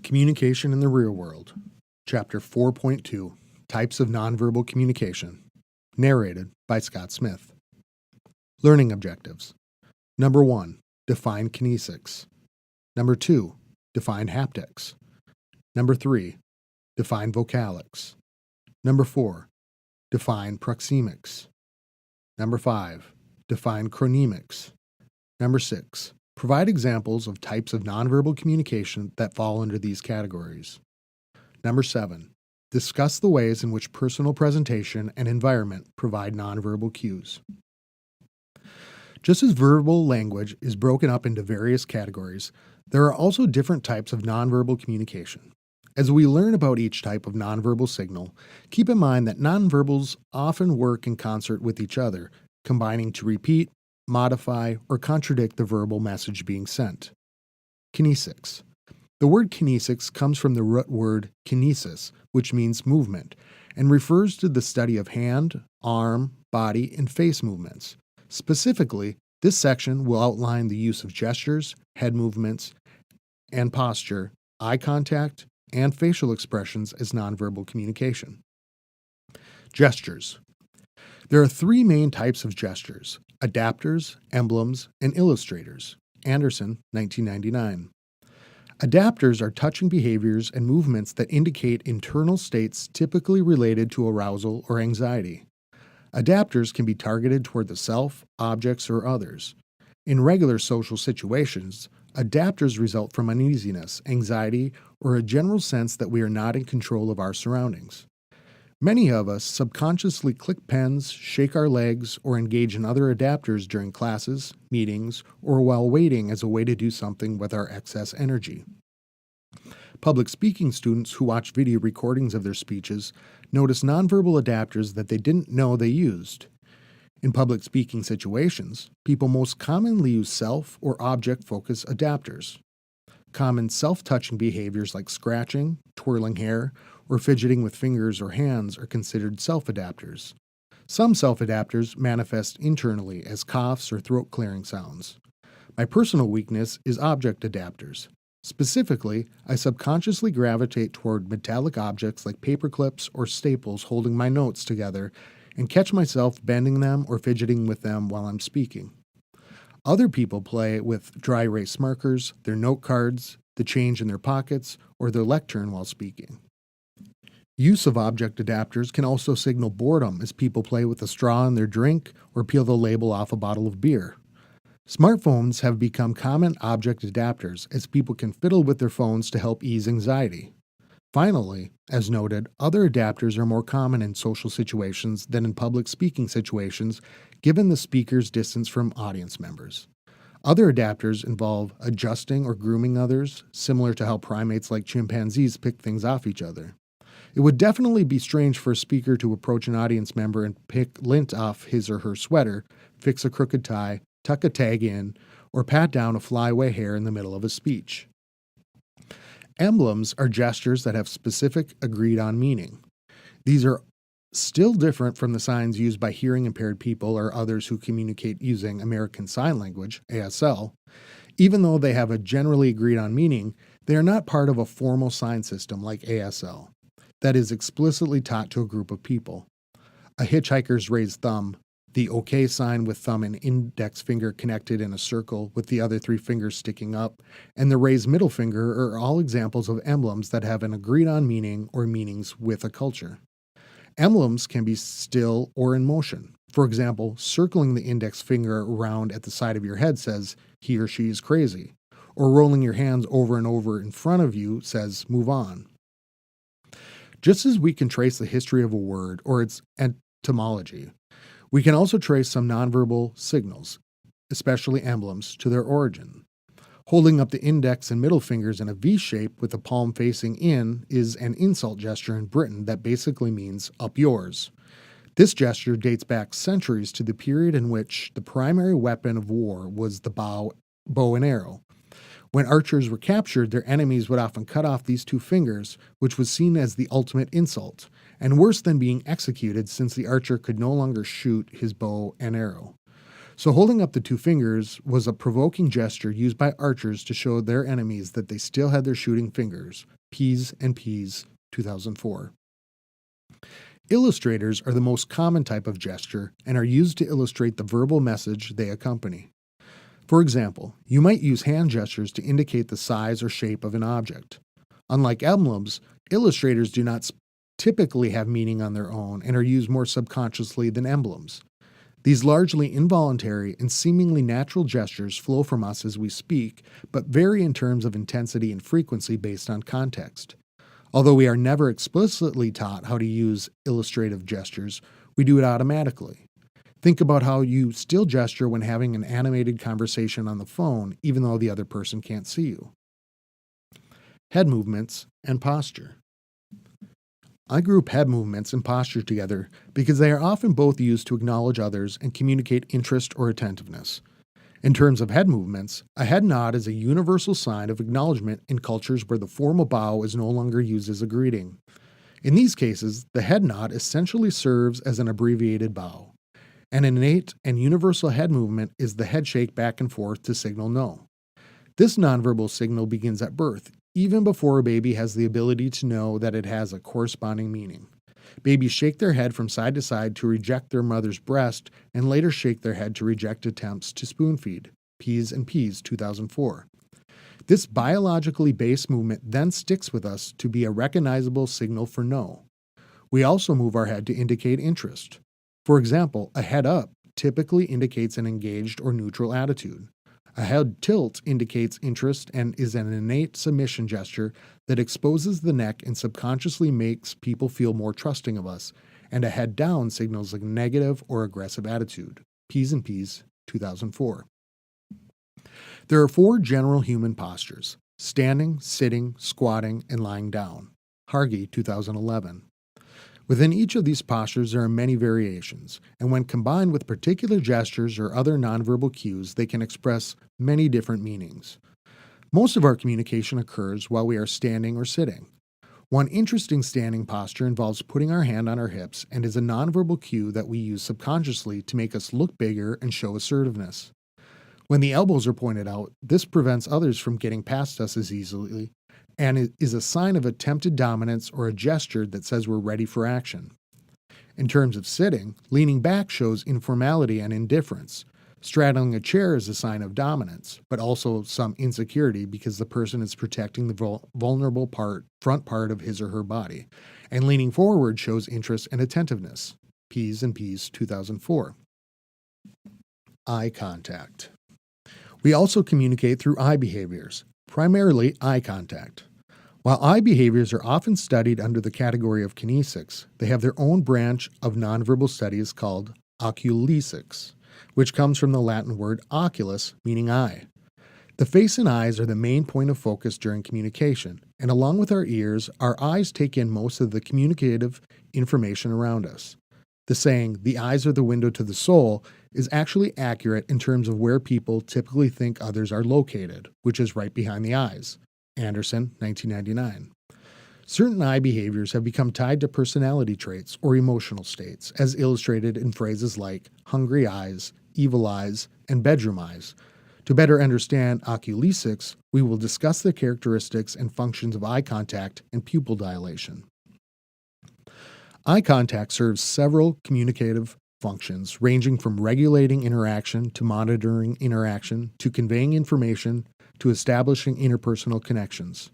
Communication in the Real World, Chapter 4.2, Types of Nonverbal Communication, narrated by Scott Smith. Learning Objectives. Number 1, define Kinesics. Number 2, define Haptics. Number 3, define Vocalics. Number 4, define proxemics. Number 5, define chronemics. Number 6, provide examples of types of nonverbal communication that fall under these categories. Number 7, discuss the ways in which personal presentation and environment provide nonverbal cues. Just as verbal language is broken up into various categories, there are also different types of nonverbal communication. As we learn about each type of nonverbal signal, keep in mind that nonverbals often work in concert with each other, combining to repeat, modify, or contradict the verbal message being sent. Kinesics. The word kinesics comes from the root word kinesis, which means movement, and refers to the study of hand, arm, body, and face movements. Specifically, this section will outline the use of gestures, head movements, and posture, eye contact, and facial expressions as nonverbal communication. Gestures. There are three main types of gestures: adapters, emblems, and illustrators. Anderson, 1999. Adapters are touching behaviors and movements that indicate internal states typically related to arousal or anxiety. Adapters can be targeted toward the self, objects, or others. In regular social situations, adapters result from uneasiness, anxiety, or a general sense that we are not in control of our surroundings. Many of us subconsciously click pens, shake our legs, or engage in other adapters during classes, meetings, or while waiting as a way to do something with our excess energy. Public speaking students who watch video recordings of their speeches notice nonverbal adapters that they didn't know they used. In public speaking situations, people most commonly use self or object focus adapters. Common self-touching behaviors like scratching, twirling hair, or fidgeting with fingers or hands are considered self-adapters. Some self-adapters manifest internally as coughs or throat-clearing sounds. My personal weakness is object adapters. Specifically, I subconsciously gravitate toward metallic objects like paper clips or staples holding my notes together and catch myself bending them or fidgeting with them while I'm speaking. Other people play with dry erase markers, their note cards, the change in their pockets, or their lectern while speaking. Use of object adapters can also signal boredom as people play with a straw in their drink or peel the label off a bottle of beer. Smartphones have become common object adapters as people can fiddle with their phones to help ease anxiety. Finally, as noted, other adapters are more common in social situations than in public speaking situations, given the speaker's distance from audience members. Other adapters involve adjusting or grooming others, similar to how primates like chimpanzees pick things off each other. It would definitely be strange for a speaker to approach an audience member and pick lint off his or her sweater, fix a crooked tie, tuck a tag in, or pat down a flyaway hair in the middle of a speech. Emblems are gestures that have specific agreed-on meaning. These are still different from the signs used by hearing-impaired people or others who communicate using American Sign Language, ASL. Even though they have a generally agreed-on meaning, they are not part of a formal sign system like ASL that is explicitly taught to a group of people. A hitchhiker's raised thumb, the OK sign with thumb and index finger connected in a circle with the other three fingers sticking up, and the raised middle finger are all examples of emblems that have an agreed-on meaning or meanings with a culture. Emblems can be still or in motion. For example, circling the index finger around at the side of your head says, "He or she is crazy," or rolling your hands over and over in front of you says, "Move on." Just as we can trace the history of a word or its etymology, we can also trace some nonverbal signals, especially emblems, to their origin. Holding up the index and middle fingers in a V shape with the palm facing in is an insult gesture in Britain that basically means "up yours." This gesture dates back centuries to the period in which the primary weapon of war was the bow and arrow. When archers were captured, their enemies would often cut off these two fingers, which was seen as the ultimate insult, and worse than being executed since the archer could no longer shoot his bow and arrow. So holding up the two fingers was a provoking gesture used by archers to show their enemies that they still had their shooting fingers. P's and P's, 2004. Illustrators are the most common type of gesture and are used to illustrate the verbal message they accompany. For example, you might use hand gestures to indicate the size or shape of an object. Unlike emblems, illustrators do not typically have meaning on their own and are used more subconsciously than emblems. These largely involuntary and seemingly natural gestures flow from us as we speak, but vary in terms of intensity and frequency based on context. Although we are never explicitly taught how to use illustrative gestures, we do it automatically. Think about how you still gesture when having an animated conversation on the phone, even though the other person can't see you. Head movements and posture. I group head movements and posture together because they are often both used to acknowledge others and communicate interest or attentiveness. In terms of head movements, a head nod is a universal sign of acknowledgement in cultures where the formal bow is no longer used as a greeting. In these cases, the head nod essentially serves as an abbreviated bow. An innate and universal head movement is the head shake back and forth to signal no. This nonverbal signal begins at birth, even before a baby has the ability to know that it has a corresponding meaning. Babies shake their head from side to side to reject their mother's breast and later shake their head to reject attempts to spoon feed. P's and P's, 2004. This biologically based movement then sticks with us to be a recognizable signal for no. We also move our head to indicate interest. For example, a head up typically indicates an engaged or neutral attitude. A head tilt indicates interest and is an innate submission gesture that exposes the neck and subconsciously makes people feel more trusting of us, and a head down signals a negative or aggressive attitude. P's and P's, 2004. There are 4 general human postures: standing, sitting, squatting, and lying down. Hargi, 2011. Within each of these postures there are many variations, and when combined with particular gestures or other nonverbal cues, they can express many different meanings. Most of our communication occurs while we are standing or sitting. One interesting standing posture involves putting our hand on our hips and is a nonverbal cue that we use subconsciously to make us look bigger and show assertiveness. When the elbows are pointed out, this prevents others from getting past us as easily, and it is a sign of attempted dominance or a gesture that says we're ready for action. In terms of sitting, leaning back shows informality and indifference. Straddling a chair is a sign of dominance, but also some insecurity because the person is protecting the vulnerable front part of his or her body. And leaning forward shows interest and attentiveness. P's and P's, 2004. Eye contact. We also communicate through eye behaviors, primarily eye contact. While eye behaviors are often studied under the category of Kinesics, they have their own branch of nonverbal studies called oculesics, which comes from the Latin word oculus, meaning eye. The face and eyes are the main point of focus during communication, and along with our ears, our eyes take in most of the communicative information around us. The saying, "the eyes are the window to the soul," is actually accurate in terms of where people typically think others are located, which is right behind the eyes. Anderson, 1999. Certain eye behaviors have become tied to personality traits or emotional states, as illustrated in phrases like hungry eyes, evil eyes, and bedroom eyes. To better understand oculesics, we will discuss the characteristics and functions of eye contact and pupil dilation. Eye contact serves several communicative functions, ranging from regulating interaction to monitoring interaction to conveying information to establishing interpersonal connections.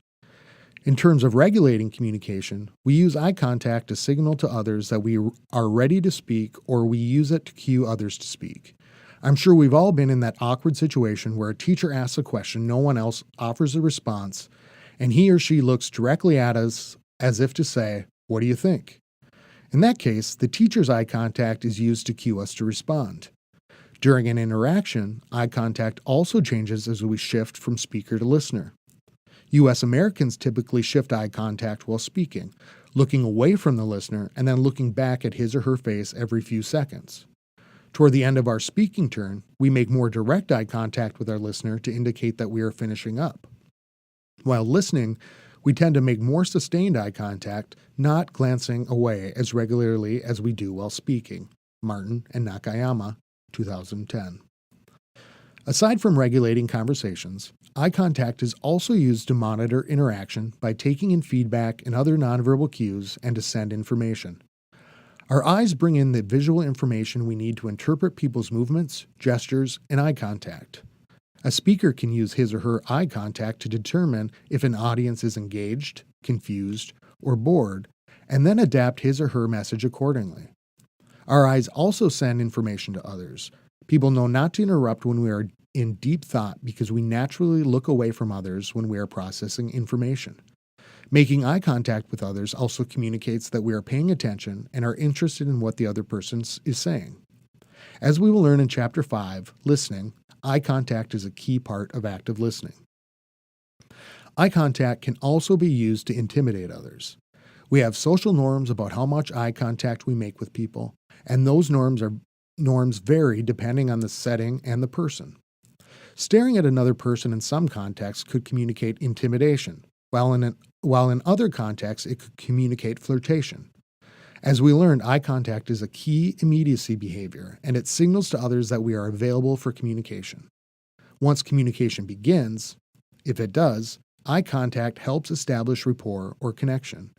In terms of regulating communication, we use eye contact to signal to others that we are ready to speak, or we use it to cue others to speak. I'm sure we've all been in that awkward situation where a teacher asks a question, no one else offers a response, and he or she looks directly at us as if to say, "What do you think?" In that case, the teacher's eye contact is used to cue us to respond. During an interaction, eye contact also changes as we shift from speaker to listener. U.S. Americans typically shift eye contact while speaking, looking away from the listener and then looking back at his or her face every few seconds. Toward the end of our speaking turn, we make more direct eye contact with our listener to indicate that we are finishing up. While listening, we tend to make more sustained eye contact, not glancing away as regularly as we do while speaking. Martin and Nakayama, 2010. Aside from regulating conversations, eye contact is also used to monitor interaction by taking in feedback and other nonverbal cues and to send information. Our eyes bring in the visual information we need to interpret people's movements, gestures, and eye contact. A speaker can use his or her eye contact to determine if an audience is engaged, confused, or bored, and then adapt his or her message accordingly. Our eyes also send information to others. People know not to interrupt when we are in deep thought because we naturally look away from others when we are processing information. Making eye contact with others also communicates that we are paying attention and are interested in what the other person is saying. As we will learn in Chapter 5, Listening, eye contact is a key part of active listening. Eye contact can also be used to intimidate others. We have social norms about how much eye contact we make with people, and those norms vary depending on the setting and the person. Staring at another person in some contexts could communicate intimidation, while in other contexts it could communicate flirtation. As we learned, eye contact is a key immediacy behavior, and it signals to others that we are available for communication. Once communication begins, if it does, eye contact helps establish rapport or connection.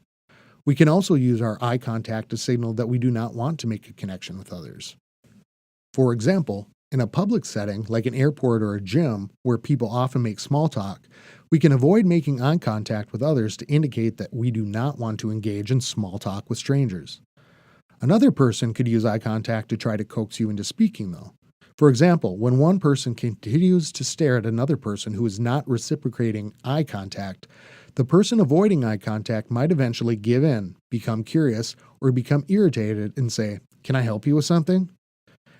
We can also use our eye contact to signal that we do not want to make a connection with others. For example, in a public setting like an airport or a gym where people often make small talk, we can avoid making eye contact with others to indicate that we do not want to engage in small talk with strangers. Another person could use eye contact to try to coax you into speaking, though. For example, when one person continues to stare at another person who is not reciprocating eye contact, the person avoiding eye contact might eventually give in, become curious, or become irritated and say, "Can I help you with something?"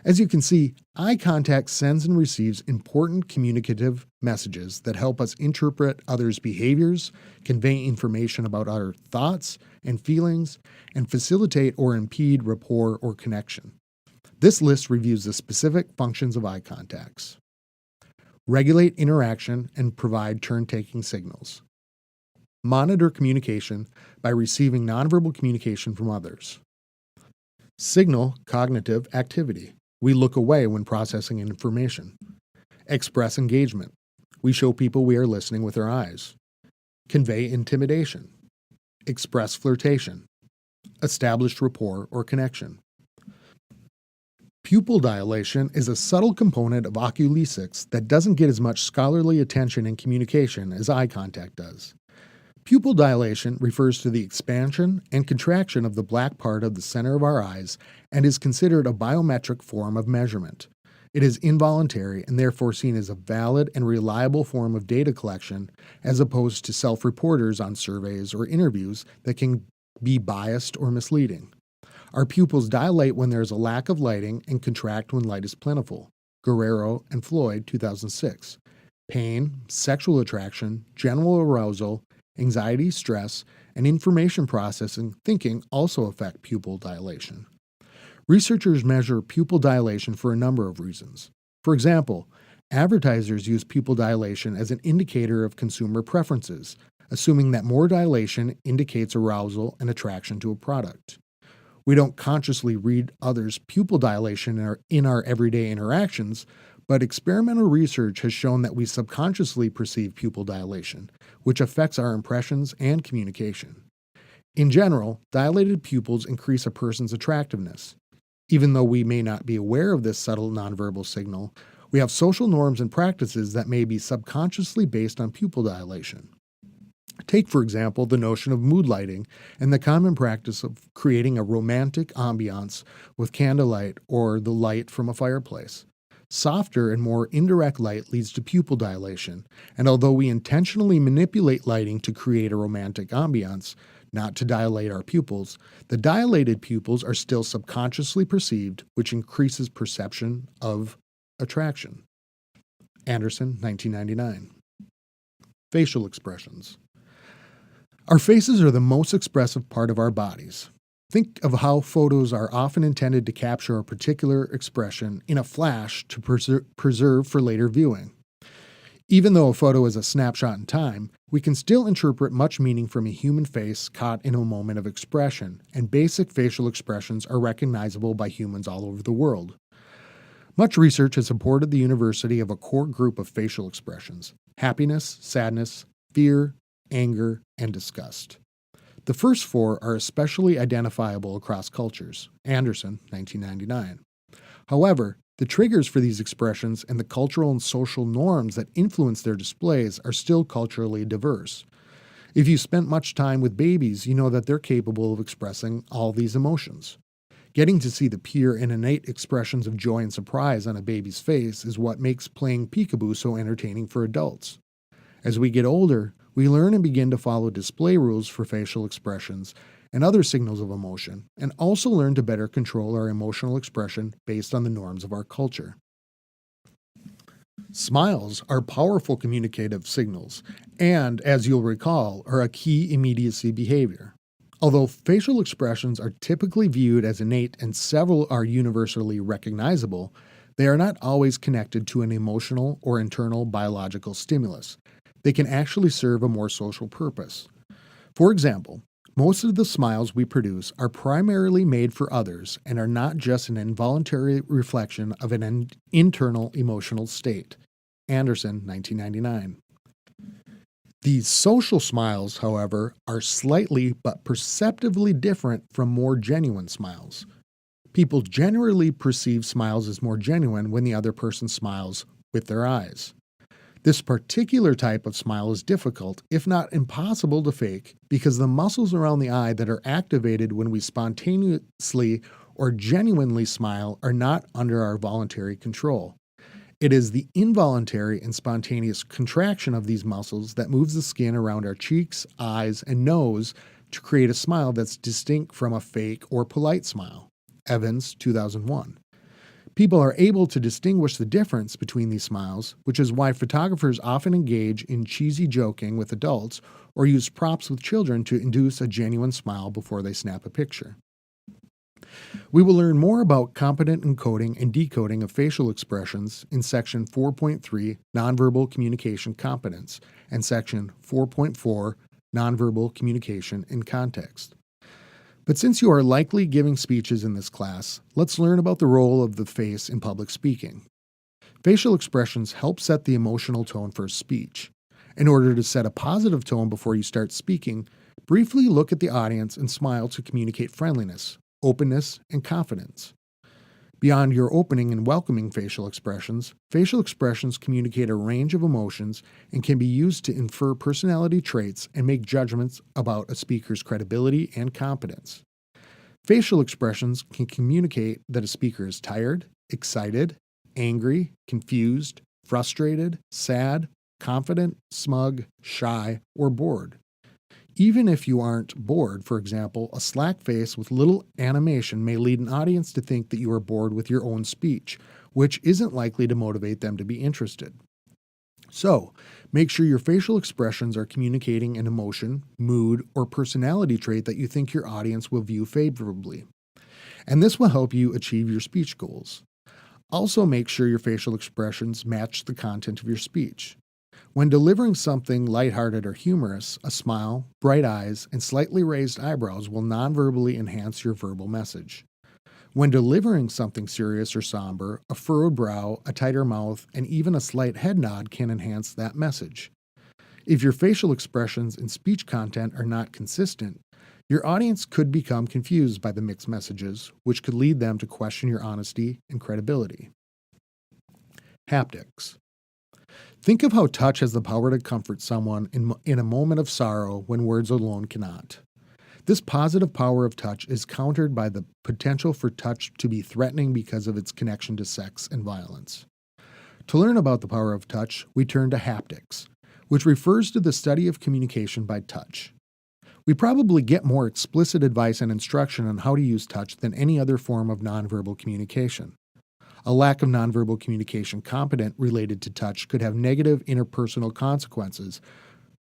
As you can see, eye contact sends and receives important communicative messages that help us interpret others' behaviors, convey information about our thoughts and feelings, and facilitate or impede rapport or connection. This list reviews the specific functions of eye contacts. Regulate interaction and provide turn-taking signals. Monitor communication by receiving nonverbal communication from others. Signal cognitive activity. We look away when processing information. Express engagement. We show people we are listening with our eyes. Convey intimidation. Express flirtation. Establish rapport or connection. Pupil dilation is a subtle component of oculesics that doesn't get as much scholarly attention in communication as eye contact does. Pupil dilation refers to the expansion and contraction of the black part of the center of our eyes and is considered a biometric form of measurement. It is involuntary and therefore seen as a valid and reliable form of data collection as opposed to self-reporters on surveys or interviews that can be biased or misleading. Our pupils dilate when there is a lack of lighting and contract when light is plentiful. Guerrero and Floyd, 2006. Pain, sexual attraction, general arousal, anxiety, stress, and information processing thinking also affect pupil dilation. Researchers measure pupil dilation for a number of reasons. For example, advertisers use pupil dilation as an indicator of consumer preferences, assuming that more dilation indicates arousal and attraction to a product. We don't consciously read others' pupil dilation in our everyday interactions, but experimental research has shown that we subconsciously perceive pupil dilation, which affects our impressions and communication. In general, dilated pupils increase a person's attractiveness. Even though we may not be aware of this subtle nonverbal signal, we have social norms and practices that may be subconsciously based on pupil dilation. Take, for example, the notion of mood lighting and the common practice of creating a romantic ambiance with candlelight or the light from a fireplace. Softer and more indirect light leads to pupil dilation, and although we intentionally manipulate lighting to create a romantic ambiance, not to dilate our pupils, the dilated pupils are still subconsciously perceived, which increases perception of attraction. Anderson, 1999. Facial expressions. Our faces are the most expressive part of our bodies. Think of how photos are often intended to capture a particular expression in a flash to preserve for later viewing. Even though a photo is a snapshot in time, we can still interpret much meaning from a human face caught in a moment of expression, and basic facial expressions are recognizable by humans all over the world. Much research has supported the university of a core group of facial expressions: happiness, sadness, fear, anger, and disgust. The first four are especially identifiable across cultures. Anderson, 1999. However, the triggers for these expressions and the cultural and social norms that influence their displays are still culturally diverse. If you spent much time with babies, you know that they're capable of expressing all these emotions. Getting to see the pure and innate expressions of joy and surprise on a baby's face is what makes playing peekaboo so entertaining for adults. As we get older, we learn and begin to follow display rules for facial expressions and other signals of emotion, and also learn to better control our emotional expression based on the norms of our culture. Smiles are powerful communicative signals and, as you'll recall, are a key immediacy behavior. Although facial expressions are typically viewed as innate and several are universally recognizable, they are not always connected to an emotional or internal biological stimulus. They can actually serve a more social purpose. For example, most of the smiles we produce are primarily made for others and are not just an involuntary reflection of an internal emotional state. Anderson, 1999. These social smiles, however, are slightly but perceptibly different from more genuine smiles. People generally perceive smiles as more genuine when the other person smiles with their eyes. This particular type of smile is difficult, if not impossible, to fake because the muscles around the eye that are activated when we spontaneously or genuinely smile are not under our voluntary control. It is the involuntary and spontaneous contraction of these muscles that moves the skin around our cheeks, eyes, and nose to create a smile that's distinct from a fake or polite smile. Evans, 2001. People are able to distinguish the difference between these smiles, which is why photographers often engage in cheesy joking with adults or use props with children to induce a genuine smile before they snap a picture. We will learn more about competent encoding and decoding of facial expressions in Section 4.3, Nonverbal Communication Competence, and Section 4.4, Nonverbal Communication in Context. But since you are likely giving speeches in this class, let's learn about the role of the face in public speaking. Facial expressions help set the emotional tone for a speech. In order to set a positive tone before you start speaking, briefly look at the audience and smile to communicate friendliness, openness, and confidence. Beyond your opening and welcoming facial expressions communicate a range of emotions and can be used to infer personality traits and make judgments about a speaker's credibility and competence. Facial expressions can communicate that a speaker is tired, excited, angry, confused, frustrated, sad, confident, smug, shy, or bored. Even if you aren't bored, for example, a slack face with little animation may lead an audience to think that you are bored with your own speech, which isn't likely to motivate them to be interested. So, make sure your facial expressions are communicating an emotion, mood, or personality trait that you think your audience will view favorably. And this will help you achieve your speech goals. Also, make sure your facial expressions match the content of your speech. When delivering something lighthearted or humorous, a smile, bright eyes, and slightly raised eyebrows will non-verbally enhance your verbal message. When delivering something serious or somber, a furrowed brow, a tighter mouth, and even a slight head nod can enhance that message. If your facial expressions and speech content are not consistent, your audience could become confused by the mixed messages, which could lead them to question your honesty and credibility. Haptics. Think of how touch has the power to comfort someone in a moment of sorrow when words alone cannot. This positive power of touch is countered by the potential for touch to be threatening because of its connection to sex and violence. To learn about the power of touch, we turn to haptics, which refers to the study of communication by touch. We probably get more explicit advice and instruction on how to use touch than any other form of nonverbal communication. A lack of nonverbal communication competent related to touch could have negative interpersonal consequences.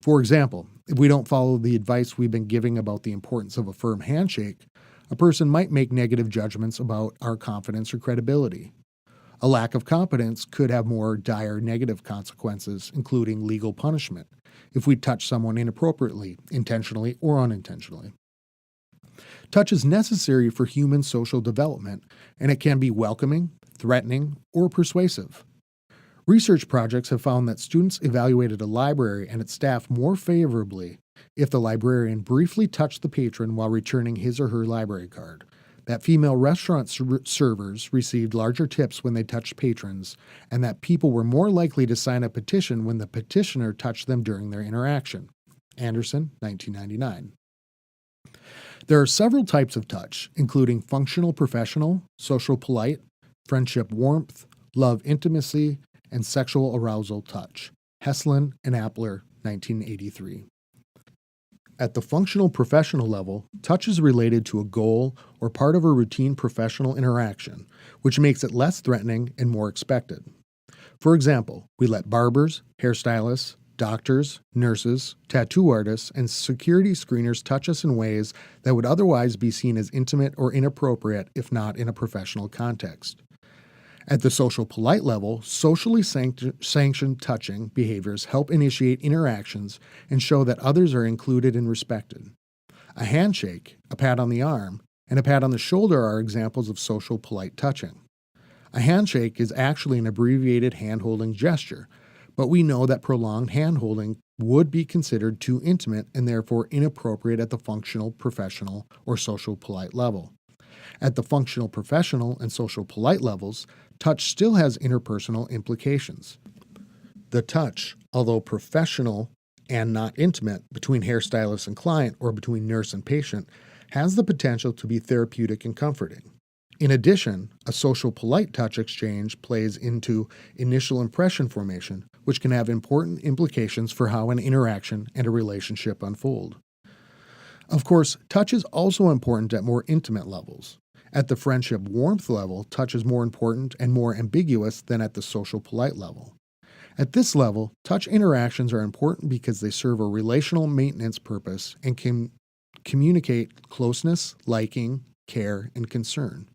For example, if we don't follow the advice we've been giving about the importance of a firm handshake, a person might make negative judgments about our confidence or credibility. A lack of competence could have more dire negative consequences, including legal punishment, if we touch someone inappropriately, intentionally or unintentionally. Touch is necessary for human social development, and it can be welcoming, threatening, or persuasive. Research projects have found that students evaluated a library and its staff more favorably if the librarian briefly touched the patron while returning his or her library card, that female restaurant servers received larger tips when they touched patrons, and that people were more likely to sign a petition when the petitioner touched them during their interaction. Anderson, 1999. There are several types of touch, including functional professional, social polite, friendship warmth, love intimacy, and sexual arousal touch. Heslin and Appler, 1983. At the functional professional level, touch is related to a goal or part of a routine professional interaction, which makes it less threatening and more expected. For example, we let barbers, hairstylists, doctors, nurses, tattoo artists, and security screeners touch us in ways that would otherwise be seen as intimate or inappropriate if not in a professional context. At the social polite level, socially sanctioned touching behaviors help initiate interactions and show that others are included and respected. A handshake, a pat on the arm, and a pat on the shoulder are examples of social polite touching. A handshake is actually an abbreviated hand-holding gesture, but we know that prolonged hand-holding would be considered too intimate and therefore inappropriate at the functional, professional, or social polite level. At the functional, professional, and social polite levels, touch still has interpersonal implications. The touch, although professional and not intimate, between hairstylist and client or between nurse and patient, has the potential to be therapeutic and comforting. In addition, a social polite touch exchange plays into initial impression formation, which can have important implications for how an interaction and a relationship unfold. Of course, touch is also important at more intimate levels. At the friendship warmth level, touch is more important and more ambiguous than at the social polite level. At this level, touch interactions are important because they serve a relational maintenance purpose and can communicate closeness, liking, care, and concern.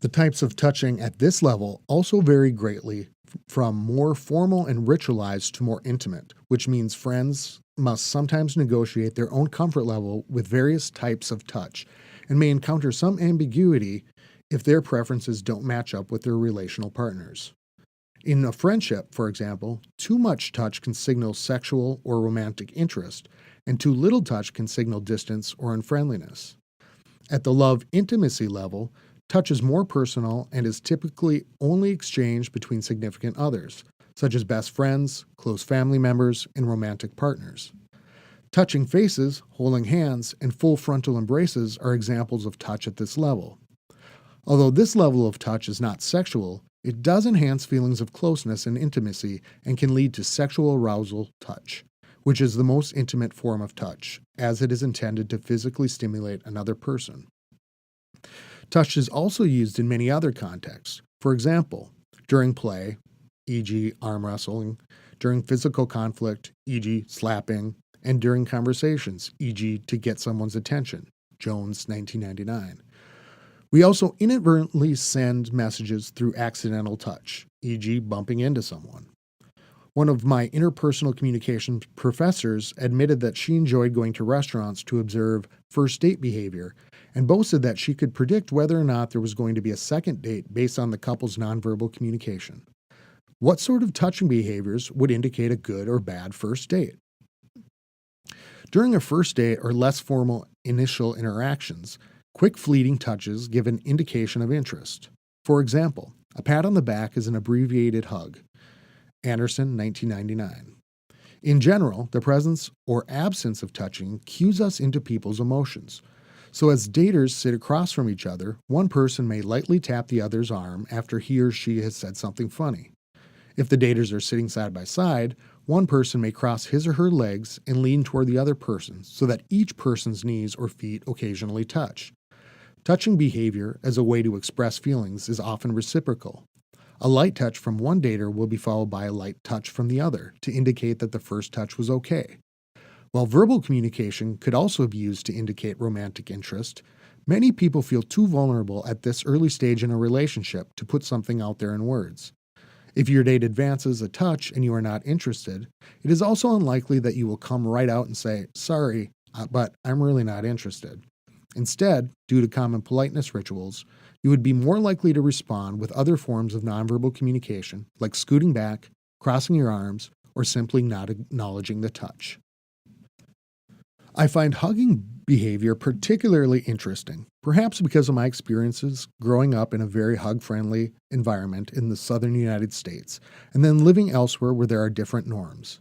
The types of touching at this level also vary greatly from more formal and ritualized to more intimate, which means friends must sometimes negotiate their own comfort level with various types of touch and may encounter some ambiguity if their preferences don't match up with their relational partners. In a friendship, for example, too much touch can signal sexual or romantic interest, and too little touch can signal distance or unfriendliness. At the love intimacy level, touch is more personal and is typically only exchanged between significant others, such as best friends, close family members, and romantic partners. Touching faces, holding hands, and full frontal embraces are examples of touch at this level. Although this level of touch is not sexual, it does enhance feelings of closeness and intimacy and can lead to sexual arousal touch, which is the most intimate form of touch, as it is intended to physically stimulate another person. Touch is also used in many other contexts. For example, during play, e.g. arm wrestling, during physical conflict, e.g. slapping, and during conversations, e.g. to get someone's attention. Jones, 1999. We also inadvertently send messages through accidental touch, e.g. bumping into someone. One of my interpersonal communication professors admitted that she enjoyed going to restaurants to observe first date behavior and boasted that she could predict whether or not there was going to be a second date based on the couple's nonverbal communication. What sort of touching behaviors would indicate a good or bad first date? During a first date or less formal initial interactions, quick fleeting touches give an indication of interest. For example, a pat on the back is an abbreviated hug. Anderson, 1999. In general, the presence or absence of touching cues us into people's emotions. So as daters sit across from each other, one person may lightly tap the other's arm after he or she has said something funny. If the daters are sitting side by side, one person may cross his or her legs and lean toward the other person so that each person's knees or feet occasionally touch. Touching behavior as a way to express feelings is often reciprocal. A light touch from one dater will be followed by a light touch from the other to indicate that the first touch was okay. While verbal communication could also be used to indicate romantic interest, many people feel too vulnerable at this early stage in a relationship to put something out there in words. If your date advances a touch and you are not interested, it is also unlikely that you will come right out and say, "Sorry, but I'm really not interested." Instead, due to common politeness rituals, you would be more likely to respond with other forms of nonverbal communication, like scooting back, crossing your arms, or simply not acknowledging the touch. I find hugging behavior particularly interesting, perhaps because of my experiences growing up in a very hug-friendly environment in the southern United States, and then living elsewhere where there are different norms.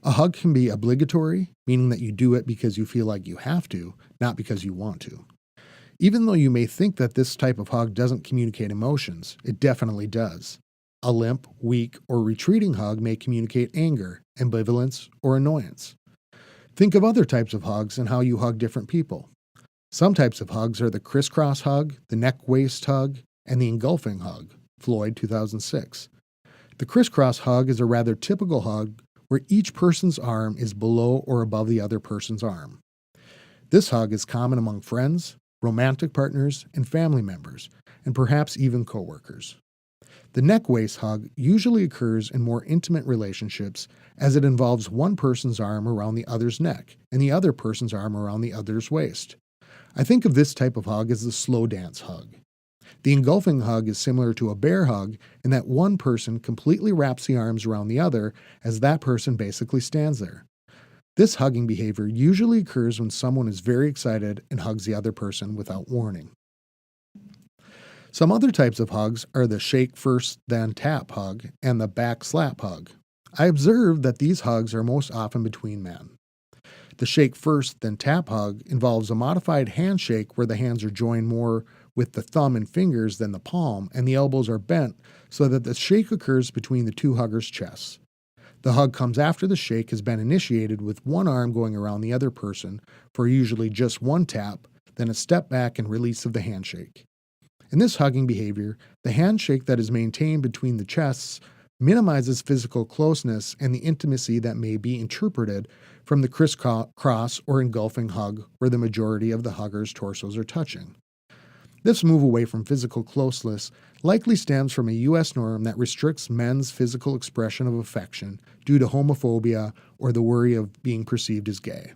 A hug can be obligatory, meaning that you do it because you feel like you have to, not because you want to. Even though you may think that this type of hug doesn't communicate emotions, it definitely does. A limp, weak, or retreating hug may communicate anger, ambivalence, or annoyance. Think of other types of hugs and how you hug different people. Some types of hugs are the crisscross hug, the neck-waist hug, and the engulfing hug, Floyd, 2006. The crisscross hug is a rather typical hug where each person's arm is below or above the other person's arm. This hug is common among friends, romantic partners, and family members, and perhaps even coworkers. The neck-waist hug usually occurs in more intimate relationships as it involves one person's arm around the other's neck and the other person's arm around the other's waist. I think of this type of hug as the slow dance hug. The engulfing hug is similar to a bear hug in that one person completely wraps the arms around the other as that person basically stands there. This hugging behavior usually occurs when someone is very excited and hugs the other person without warning. Some other types of hugs are the shake first then tap hug and the back slap hug. I observed that these hugs are most often between men. The shake first then tap hug involves a modified handshake where the hands are joined more with the thumb and fingers than the palm, and the elbows are bent so that the shake occurs between the two huggers' chests. The hug comes after the shake has been initiated with one arm going around the other person for usually just one tap, then a step back and release of the handshake. In this hugging behavior, the handshake that is maintained between the chests minimizes physical closeness and the intimacy that may be interpreted from the crisscross or engulfing hug where the majority of the huggers' torsos are touching. This move away from physical closeness likely stems from a U.S. norm that restricts men's physical expression of affection due to homophobia or the worry of being perceived as gay.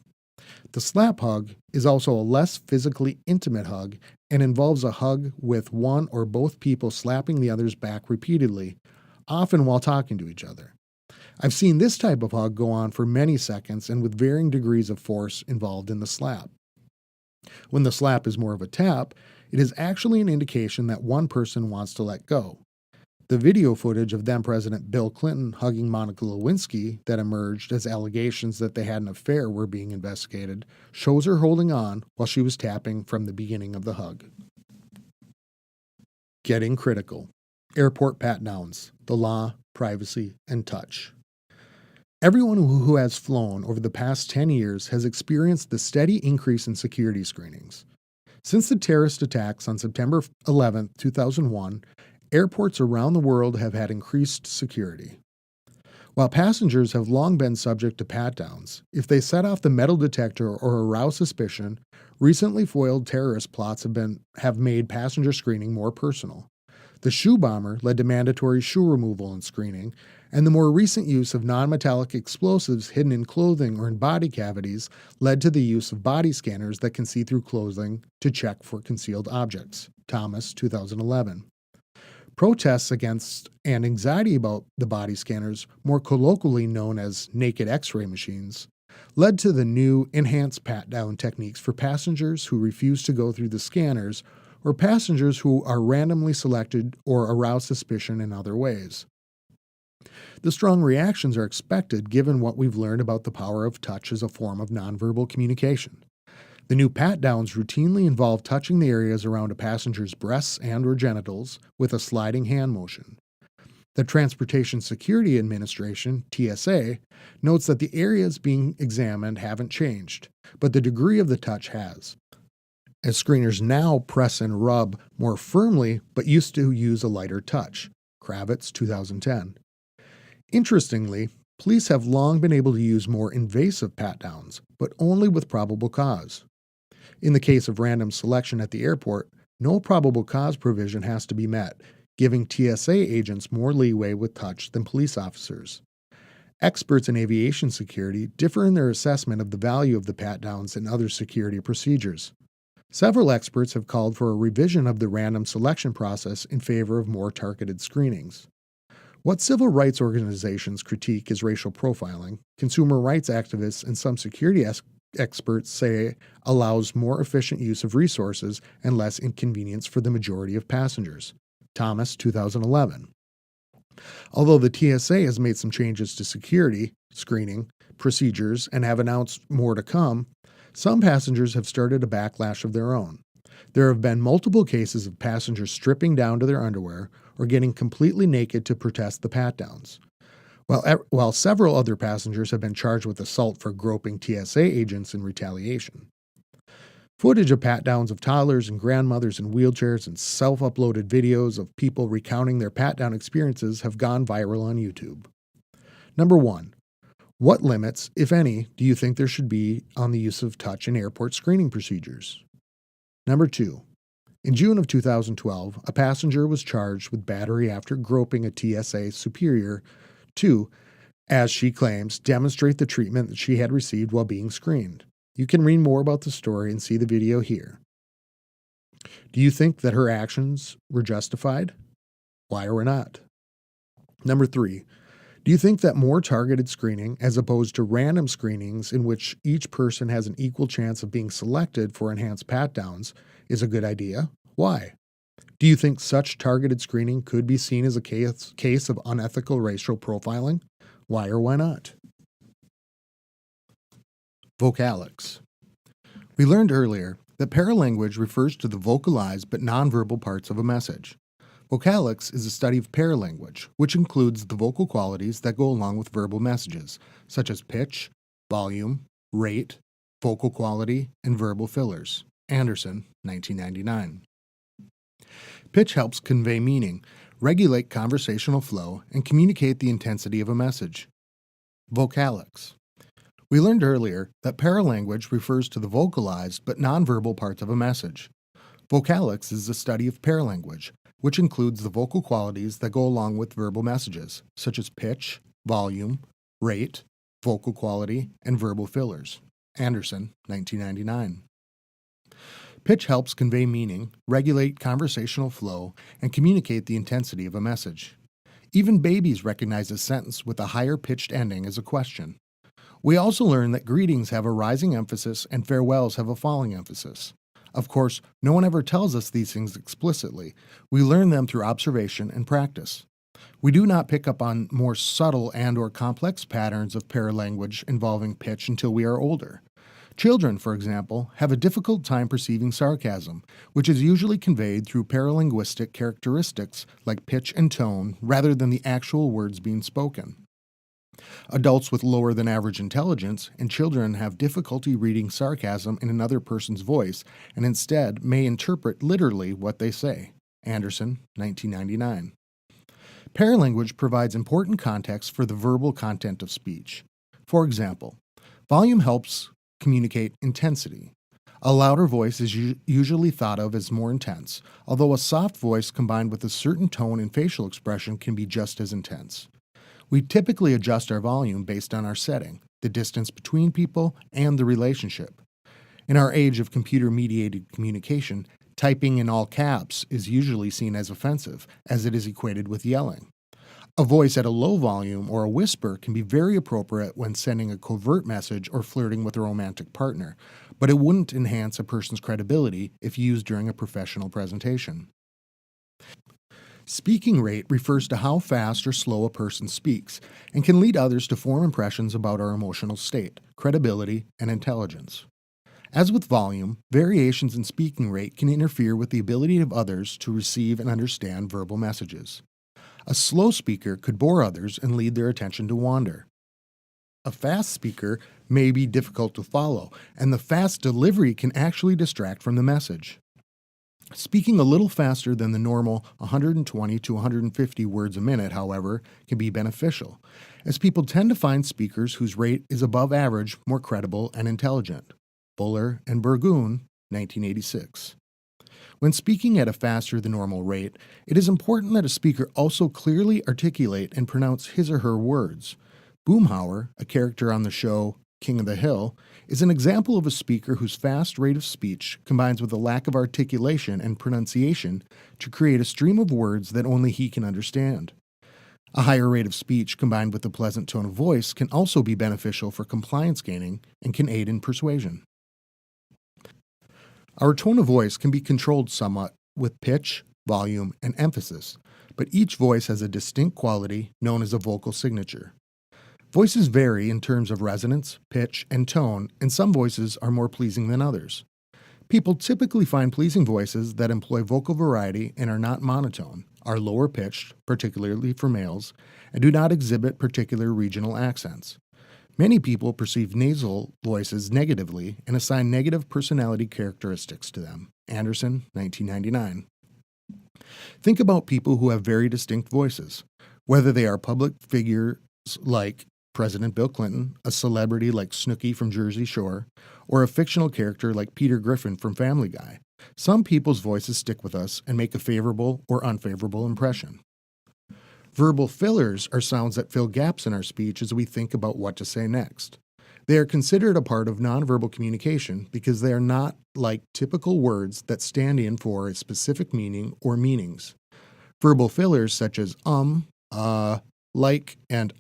The slap hug is also a less physically intimate hug and involves a hug with one or both people slapping the other's back repeatedly, often while talking to each other. I've seen this type of hug go on for many seconds and with varying degrees of force involved in the slap. When the slap is more of a tap, it is actually an indication that one person wants to let go. The video footage of then-President Bill Clinton hugging Monica Lewinsky that emerged as allegations that they had an affair were being investigated shows her holding on while she was tapping from the beginning of the hug. Getting critical. Airport pat-downs, the law, privacy, and touch. Everyone who has flown over the past 10 years has experienced the steady increase in security screenings. Since the terrorist attacks on September 11, 2001, airports around the world have had increased security. While passengers have long been subject to pat-downs, if they set off the metal detector or arouse suspicion, recently foiled terrorist plots have made passenger screening more personal. The shoe bomber led to mandatory shoe removal and screening, and the more recent use of non-metallic explosives hidden in clothing or in body cavities led to the use of body scanners that can see through clothing to check for concealed objects. Thomas, 2011. Protests against and anxiety about the body scanners, more colloquially known as naked X-ray machines, led to the new enhanced pat-down techniques for passengers who refuse to go through the scanners or passengers who are randomly selected or arouse suspicion in other ways. The strong reactions are expected given what we've learned about the power of touch as a form of nonverbal communication. The new pat-downs routinely involve touching the areas around a passenger's breasts and/or genitals with a sliding hand motion. The Transportation Security Administration, TSA, notes that the areas being examined haven't changed, but the degree of the touch has, as screeners now press and rub more firmly but used to use a lighter touch. Kravitz, 2010. Interestingly, police have long been able to use more invasive pat-downs, but only with probable cause. In the case of random selection at the airport, no probable cause provision has to be met, giving TSA agents more leeway with touch than police officers. Experts in aviation security differ in their assessment of the value of the pat-downs and other security procedures. Several experts have called for a revision of the random selection process in favor of more targeted screenings. What civil rights organizations critique as racial profiling, consumer rights activists and some security experts say allows more efficient use of resources and less inconvenience for the majority of passengers. Thomas, 2011. Although the TSA has made some changes to security, screening, procedures, and have announced more to come, some passengers have started a backlash of their own. There have been multiple cases of passengers stripping down to their underwear or getting completely naked to protest the pat-downs, while several other passengers have been charged with assault for groping TSA agents in retaliation. Footage of pat-downs of toddlers and grandmothers in wheelchairs and self-uploaded videos of people recounting their pat-down experiences have gone viral on YouTube. Number 1. What limits, if any, do you think there should be on the use of touch in airport screening procedures? Number 2. In June of 2012, a passenger was charged with battery after groping a TSA superior to, as she claims, demonstrate the treatment that she had received while being screened. You can read more about the story and see the video here. Do you think that her actions were justified? Why or not? Number 3. Do you think that more targeted screening, as opposed to random screenings in which each person has an equal chance of being selected for enhanced pat-downs, is a good idea? Why? Do you think such targeted screening could be seen as a case of unethical racial profiling? Why or why not? Vocalics. We learned earlier that paralanguage refers to the vocalized but nonverbal parts of a message. Vocalics is a study of paralanguage, which includes the vocal qualities that go along with verbal messages, such as pitch, volume, rate, vocal quality, and verbal fillers. Anderson, 1999. Pitch helps convey meaning, regulate conversational flow, and communicate the intensity of a message. Vocalics. We learned earlier that paralanguage refers to the vocalized but nonverbal parts of a message. Vocalics is the study of paralanguage, which includes the vocal qualities that go along with verbal messages, such as pitch, volume, rate, vocal quality, and verbal fillers. Anderson, 1999. Pitch helps convey meaning, regulate conversational flow, and communicate the intensity of a message. Even babies recognize a sentence with a higher pitched ending as a question. We also learn that greetings have a rising emphasis and farewells have a falling emphasis. Of course, no one ever tells us these things explicitly. We learn them through observation and practice. We do not pick up on more subtle and/or complex patterns of paralanguage involving pitch until we are older. Children, for example, have a difficult time perceiving sarcasm, which is usually conveyed through paralinguistic characteristics like pitch and tone rather than the actual words being spoken. Adults with lower than average intelligence and children have difficulty reading sarcasm in another person's voice and instead may interpret literally what they say. Anderson, 1999. Paralanguage provides important context for the verbal content of speech. For example, volume helps communicate intensity. A louder voice is usually thought of as more intense, although a soft voice combined with a certain tone and facial expression can be just as intense. We typically adjust our volume based on our setting, the distance between people, and the relationship. In our age of computer-mediated communication, typing in all caps is usually seen as offensive, as it is equated with yelling. A voice at a low volume or a whisper can be very appropriate when sending a covert message or flirting with a romantic partner, but it wouldn't enhance a person's credibility if used during a professional presentation. Speaking rate refers to how fast or slow a person speaks and can lead others to form impressions about our emotional state, credibility, and intelligence. As with volume, variations in speaking rate can interfere with the ability of others to receive and understand verbal messages. A slow speaker could bore others and lead their attention to wander. A fast speaker may be difficult to follow, and the fast delivery can actually distract from the message. Speaking a little faster than the normal 120 to 150 words a minute, however, can be beneficial, as people tend to find speakers whose rate is above average more credible and intelligent. Buller and Burgoon, 1986. When speaking at a faster than normal rate, it is important that a speaker also clearly articulate and pronounce his or her words. Boomhauer, a character on the show King of the Hill, is an example of a speaker whose fast rate of speech combines with a lack of articulation and pronunciation to create a stream of words that only he can understand. A higher rate of speech combined with a pleasant tone of voice can also be beneficial for compliance gaining and can aid in persuasion. Our tone of voice can be controlled somewhat with pitch, volume, and emphasis, but each voice has a distinct quality known as a vocal signature. Voices vary in terms of resonance, pitch, and tone, and some voices are more pleasing than others. People typically find pleasing voices that employ vocal variety and are not monotone, are lower pitched, particularly for males, and do not exhibit particular regional accents. Many people perceive nasal voices negatively and assign negative personality characteristics to them. Anderson, 1999. Think about people who have very distinct voices, whether they are public figures like President Bill Clinton, a celebrity like Snooki from Jersey Shore, or a fictional character like Peter Griffin from Family Guy. Some people's voices stick with us and make a favorable or unfavorable impression. Verbal fillers are sounds that fill gaps in our speech as we think about what to say next. They are considered a part of nonverbal communication because they are not like typical words that stand in for a specific meaning or meanings. Verbal fillers such as like, and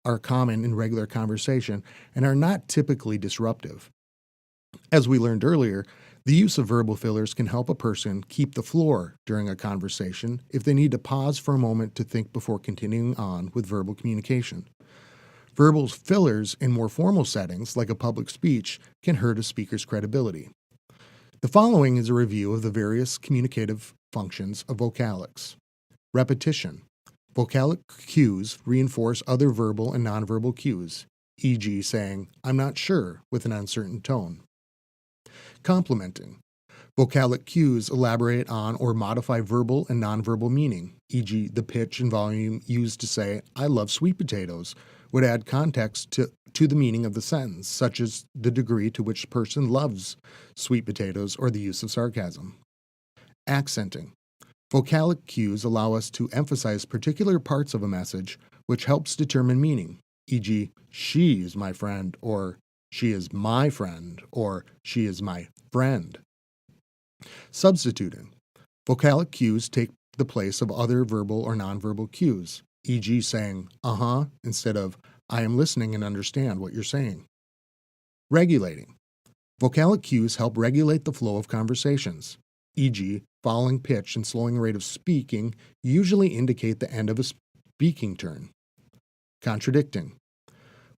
are common in regular conversation and are not typically disruptive. As we learned earlier, the use of verbal fillers can help a person keep the floor during a conversation if they need to pause for a moment to think before continuing on with verbal communication. Verbal fillers in more formal settings, like a public speech, can hurt a speaker's credibility. The following is a review of the various communicative functions of vocalics. Repetition. Vocalic cues reinforce other verbal and nonverbal cues, e.g. saying, "I'm not sure," with an uncertain tone. Complementing. Vocalic cues elaborate on or modify verbal and nonverbal meaning, e.g. the pitch and volume used to say, "I love sweet potatoes," would add context to the meaning of the sentence, such as the degree to which a person loves sweet potatoes or the use of sarcasm. Accenting. Vocalic cues allow us to emphasize particular parts of a message, which helps determine meaning, e.g., "she is my friend," or "she is my friend," or "she is my friend." Substituting. Vocalic cues take the place of other verbal or nonverbal cues, e.g. saying instead of "I am listening and understand what you're saying." Regulating. Vocalic cues help regulate the flow of conversations, e.g. falling pitch and slowing rate of speaking usually indicate the end of a speaking turn. Contradicting.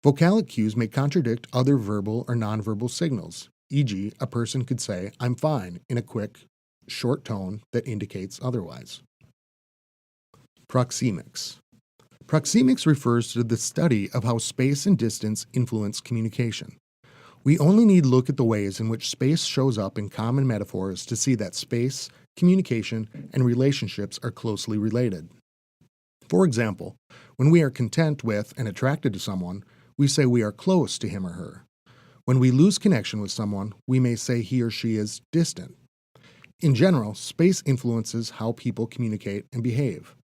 Vocalic cues may contradict other verbal or nonverbal signals, e.g. a person could say, "I'm fine," in a quick, short tone that indicates otherwise. Proxemics. Proxemics refers to the study of how space and distance influence communication. We only need look at the ways in which space shows up in common metaphors to see that space, communication, and relationships are closely related. For example, when we are content with and attracted to someone, we say we are close to him or her. When we lose connection with someone, we may say he or she is distant. In general, space influences how people communicate and behave.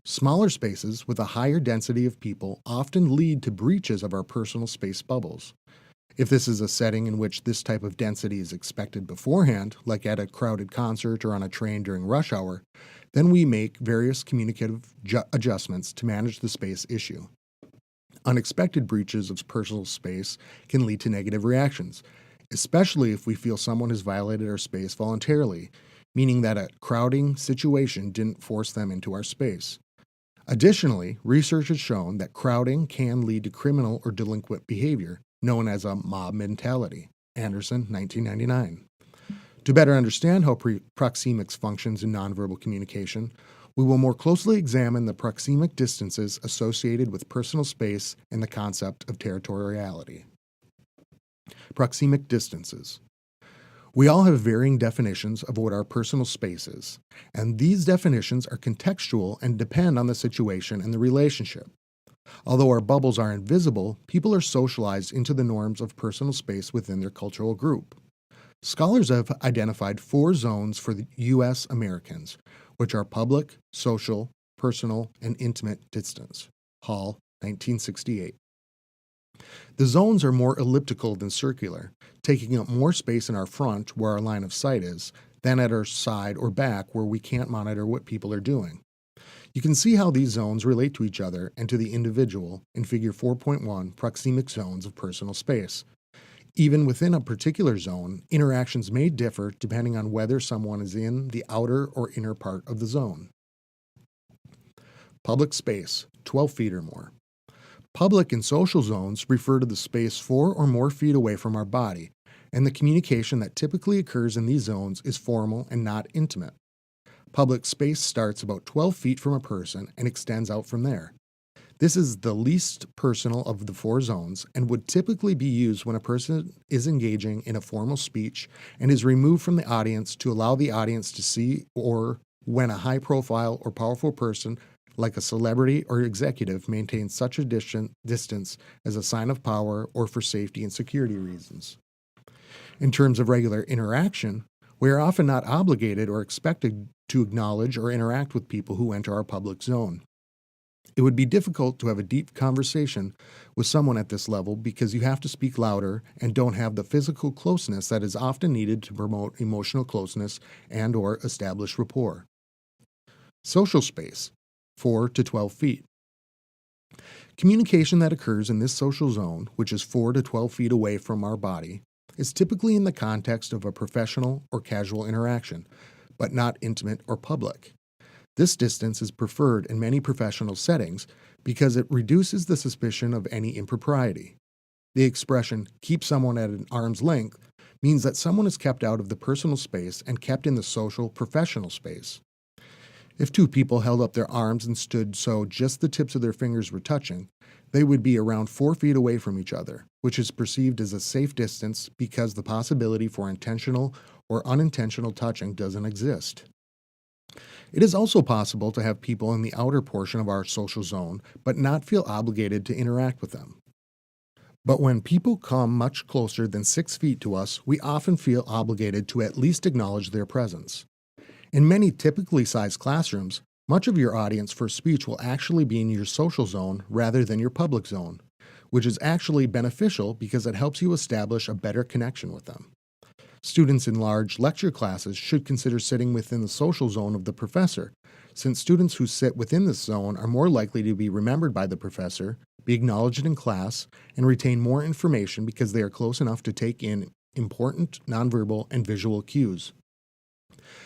Smaller spaces with a higher density of people often lead to breaches of our personal space bubbles. If this is a setting in which this type of density is expected beforehand, like at a crowded concert or on a train during rush hour, then we make various communicative adjustments to manage the space issue. Unexpected breaches of personal space can lead to negative reactions, especially if we feel someone has violated our space voluntarily, meaning that a crowding situation didn't force them into our space. Additionally, research has shown that crowding can lead to criminal or delinquent behavior, known as a mob mentality. Anderson, 1999. To better understand how proxemics functions in nonverbal communication, we will more closely examine the proxemic distances associated with personal space and the concept of territoriality. Proxemic distances. We all have varying definitions of what our personal space is, and these definitions are contextual and depend on the situation and the relationship. Although our bubbles are invisible, people are socialized into the norms of personal space within their cultural group. Scholars have identified 4 zones for the U.S. Americans, which are public, social, personal, and intimate distance. Hall, 1968. The zones are more elliptical than circular, taking up more space in our front where our line of sight is, than at our side or back where we can't monitor what people are doing. You can see how these zones relate to each other and to the individual in Figure 4.1 proxemic zones of personal space. Even within a particular zone, interactions may differ depending on whether someone is in the outer or inner part of the zone. Public space, 12 feet or more. Public and social zones refer to the space 4 or more feet away from our body, and the communication that typically occurs in these zones is formal and not intimate. Public space starts about 12 feet from a person and extends out from there. This is the least personal of the 4 zones and would typically be used when a person is engaging in a formal speech and is removed from the audience to allow the audience to see, or when a high-profile or powerful person like a celebrity or executive maintains such a distance as a sign of power or for safety and security reasons. In terms of regular interaction, we are often not obligated or expected to acknowledge or interact with people who enter our public zone. It would be difficult to have a deep conversation with someone at this level because you have to speak louder and don't have the physical closeness that is often needed to promote emotional closeness and/or establish rapport. Social space, 4 to 12 feet. Communication that occurs in this social zone, which is 4 to 12 feet away from our body, is typically in the context of a professional or casual interaction, but not intimate or public. This distance is preferred in many professional settings because it reduces the suspicion of any impropriety. The expression, keep someone at an arm's length, means that someone is kept out of the personal space and kept in the social, professional space. If 2 people held up their arms and stood so just the tips of their fingers were touching, they would be around 4 feet away from each other, which is perceived as a safe distance because the possibility for intentional or unintentional touching doesn't exist. It is also possible to have people in the outer portion of our social zone but not feel obligated to interact with them. But when people come much closer than 6 feet to us, we often feel obligated to at least acknowledge their presence. In many typically sized classrooms, much of your audience for speech will actually be in your social zone rather than your public zone, which is actually beneficial because it helps you establish a better connection with them. Students in large lecture classes should consider sitting within the social zone of the professor, since students who sit within this zone are more likely to be remembered by the professor, be acknowledged in class, and retain more information because they are close enough to take in important nonverbal and visual cues.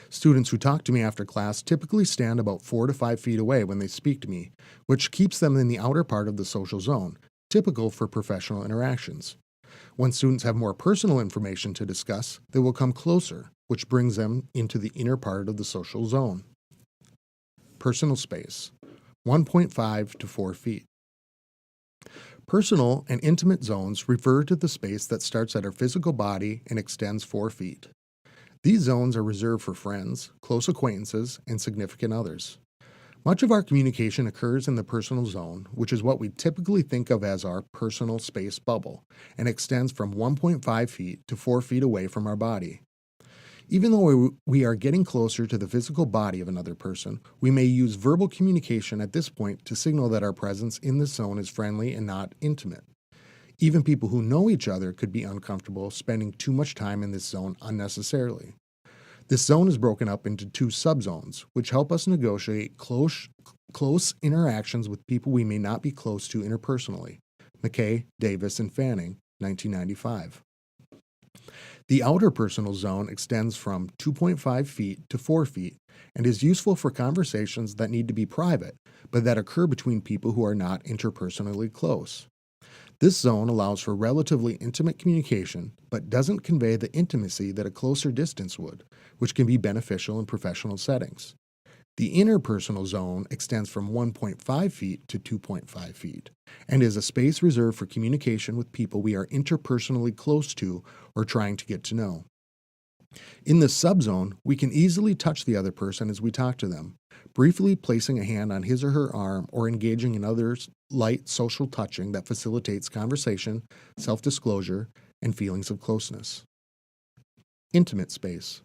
Students who talk to me after class typically stand about 4 to 5 feet away when they speak to me, which keeps them in the outer part of the social zone, typical for professional interactions. When students have more personal information to discuss, they will come closer, which brings them into the inner part of the social zone. Personal space, 1.5 to 4 feet. Personal and intimate zones refer to the space that starts at our physical body and extends 4 feet. These zones are reserved for friends, close acquaintances, and significant others. Much of our communication occurs in the personal zone, which is what we typically think of as our personal space bubble, and extends from 1.5 feet to 4 feet away from our body. Even though we are getting closer to the physical body of another person, we may use verbal communication at this point to signal that our presence in this zone is friendly and not intimate. Even people who know each other could be uncomfortable spending too much time in this zone unnecessarily. This zone is broken up into 2 subzones, which help us negotiate close interactions with people we may not be close to interpersonally. McKay, Davis, and Fanning, 1995. The outer personal zone extends from 2.5 feet to 4 feet and is useful for conversations that need to be private, but that occur between people who are not interpersonally close. This zone allows for relatively intimate communication, but doesn't convey the intimacy that a closer distance would, which can be beneficial in professional settings. The interpersonal zone extends from 1.5 feet to 2.5 feet, and is a space reserved for communication with people we are interpersonally close to or trying to get to know. In this subzone, we can easily touch the other person as we talk to them, briefly placing a hand on his or her arm or engaging in other light social touching that facilitates conversation, self-disclosure, and feelings of closeness. Intimate space.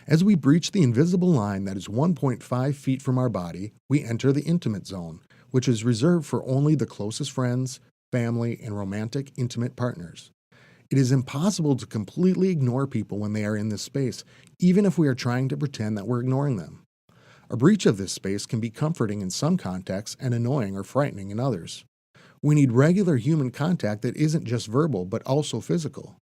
As we breach the invisible line that is 1.5 feet from our body, we enter the intimate zone, which is reserved for only the closest friends, family, and romantic, intimate partners. It is impossible to completely ignore people when they are in this space, even if we are trying to pretend that we're ignoring them. A breach of this space can be comforting in some contexts and annoying or frightening in others. We need regular human contact that isn't just verbal, but also physical.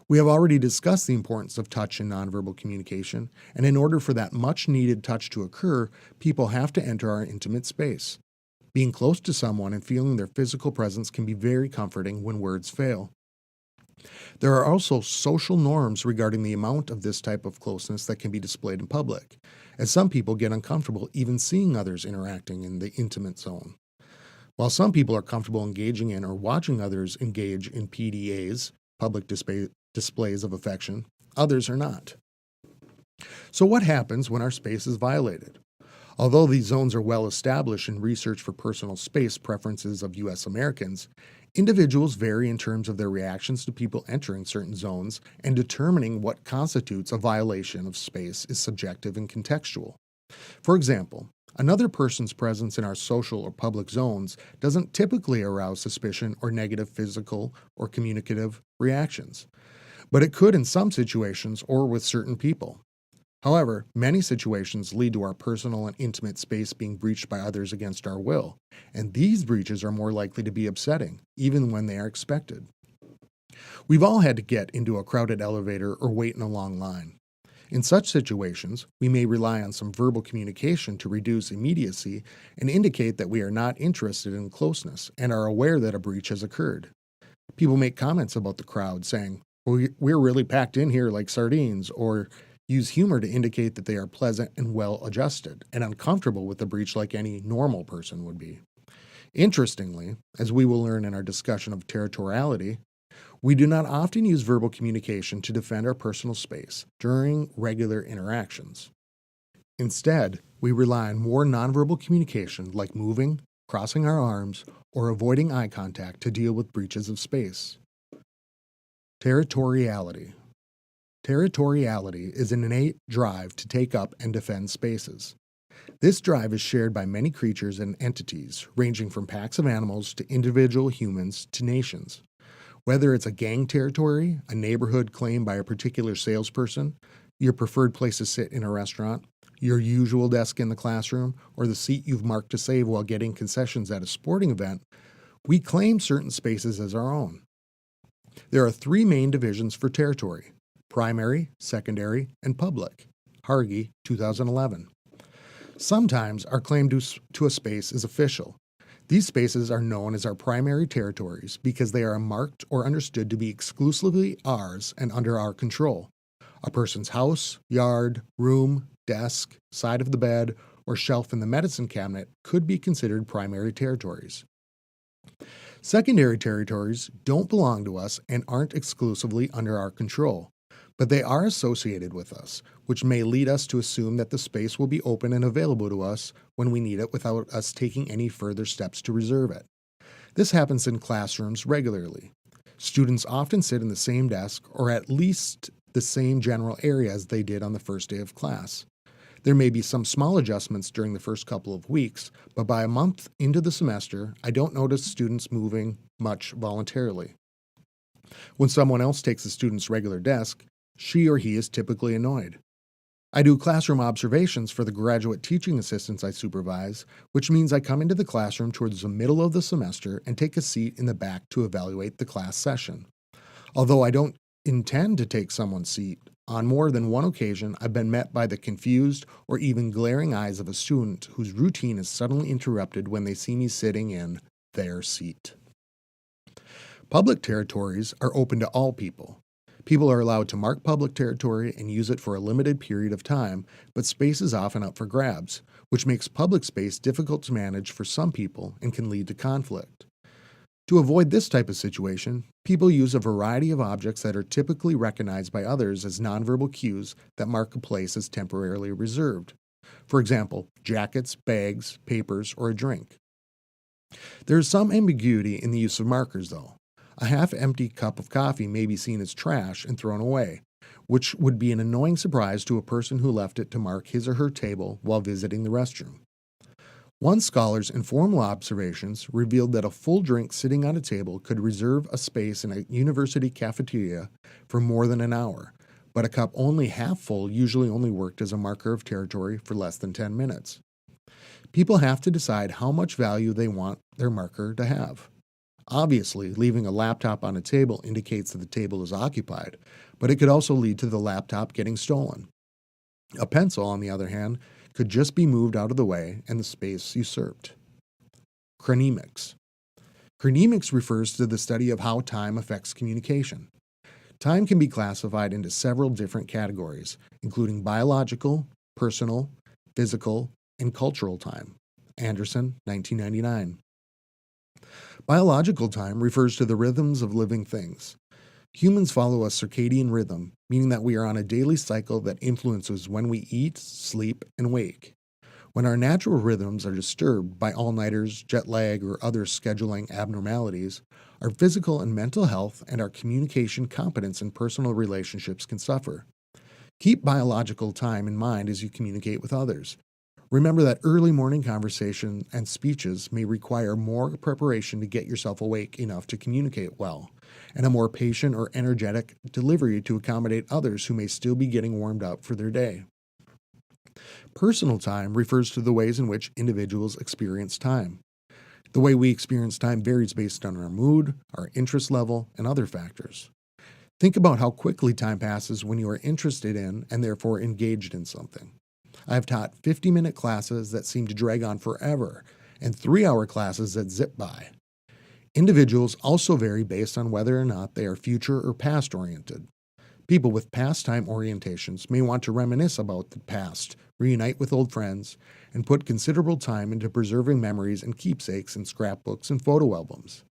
We have already discussed the importance of touch in nonverbal communication, and in order for that much-needed touch to occur, people have to enter our intimate space. Being close to someone and feeling their physical presence can be very comforting when words fail. There are also social norms regarding the amount of this type of closeness that can be displayed in public, as some people get uncomfortable even seeing others interacting in the intimate zone. While some people are comfortable engaging in or watching others engage in PDAs, public displays of affection, others are not. So what happens when our space is violated? Although these zones are well established in research for personal space preferences of U.S. Americans, individuals vary in terms of their reactions to people entering certain zones, and determining what constitutes a violation of space is subjective and contextual. For example, another person's presence in our social or public zones doesn't typically arouse suspicion or negative physical or communicative reactions, but it could in some situations or with certain people. However, many situations lead to our personal and intimate space being breached by others against our will, and these breaches are more likely to be upsetting, even when they are expected. We've all had to get into a crowded elevator or wait in a long line. In such situations, we may rely on some verbal communication to reduce immediacy and indicate that we are not interested in closeness and are aware that a breach has occurred. People make comments about the crowd saying, "We're really packed in here like sardines," or use humor to indicate that they are pleasant and well-adjusted and uncomfortable with the breach like any normal person would be. Interestingly, as we will learn in our discussion of territoriality, we do not often use verbal communication to defend our personal space during regular interactions. Instead, we rely on more nonverbal communication like moving, crossing our arms, or avoiding eye contact to deal with breaches of space. Territoriality. Territoriality is an innate drive to take up and defend spaces. This drive is shared by many creatures and entities, ranging from packs of animals to individual humans to nations. Whether it's a gang territory, a neighborhood claimed by a particular salesperson, your preferred place to sit in a restaurant, your usual desk in the classroom, or the seat you've marked to save while getting concessions at a sporting event, we claim certain spaces as our own. There are three main divisions for territory: primary, secondary, and public. Hargi, 2011. Sometimes our claim to a space is official. These spaces are known as our primary territories because they are marked or understood to be exclusively ours and under our control. A person's house, yard, room, desk, side of the bed, or shelf in the medicine cabinet could be considered primary territories. Secondary territories don't belong to us and aren't exclusively under our control, but they are associated with us, which may lead us to assume that the space will be open and available to us when we need it without us taking any further steps to reserve it. This happens in classrooms regularly. Students often sit in the same desk or at least the same general area as they did on the first day of class. There may be some small adjustments during the first couple of weeks, but by a month into the semester, I don't notice students moving much voluntarily. When someone else takes a student's regular desk, she or he is typically annoyed. I do classroom observations for the graduate teaching assistants I supervise, which means I come into the classroom towards the middle of the semester and take a seat in the back to evaluate the class session. Although I don't intend to take someone's seat, on more than one occasion I've been met by the confused or even glaring eyes of a student whose routine is suddenly interrupted when they see me sitting in their seat. Public territories are open to all people. People are allowed to mark public territory and use it for a limited period of time, but space is often up for grabs, which makes public space difficult to manage for some people and can lead to conflict. To avoid this type of situation, people use a variety of objects that are typically recognized by others as nonverbal cues that mark a place as temporarily reserved. For example, jackets, bags, papers, or a drink. There is some ambiguity in the use of markers, though. A half-empty cup of coffee may be seen as trash and thrown away, which would be an annoying surprise to a person who left it to mark his or her table while visiting the restroom. One scholar's informal observations revealed that a full drink sitting on a table could reserve a space in a university cafeteria for more than an hour, but a cup only half full usually only worked as a marker of territory for less than 10 minutes. People have to decide how much value they want their marker to have. Obviously, leaving a laptop on a table indicates that the table is occupied, but it could also lead to the laptop getting stolen. A pencil, on the other hand, could just be moved out of the way and the space usurped. Chronemics. Chronemics refers to the study of how time affects communication. Time can be classified into several different categories, including biological, personal, physical, and cultural time. Anderson, 1999. Biological time refers to the rhythms of living things. Humans follow a circadian rhythm, meaning that we are on a daily cycle that influences when we eat, sleep, and wake. When our natural rhythms are disturbed by all-nighters, jet lag, or other scheduling abnormalities, our physical and mental health and our communication competence and personal relationships can suffer. Keep biological time in mind as you communicate with others. Remember that early morning conversation and speeches may require more preparation to get yourself awake enough to communicate well, and a more patient or energetic delivery to accommodate others who may still be getting warmed up for their day. Personal time refers to the ways in which individuals experience time. The way we experience time varies based on our mood, our interest level, and other factors. Think about how quickly time passes when you are interested in and therefore engaged in something. I have taught 50-minute classes that seem to drag on forever, and 3-hour classes that zip by. Individuals also vary based on whether or not they are future or past-oriented. People with past-time orientations may want to reminisce about the past, reunite with old friends, and put considerable time into preserving memories and keepsakes in scrapbooks and photo albums.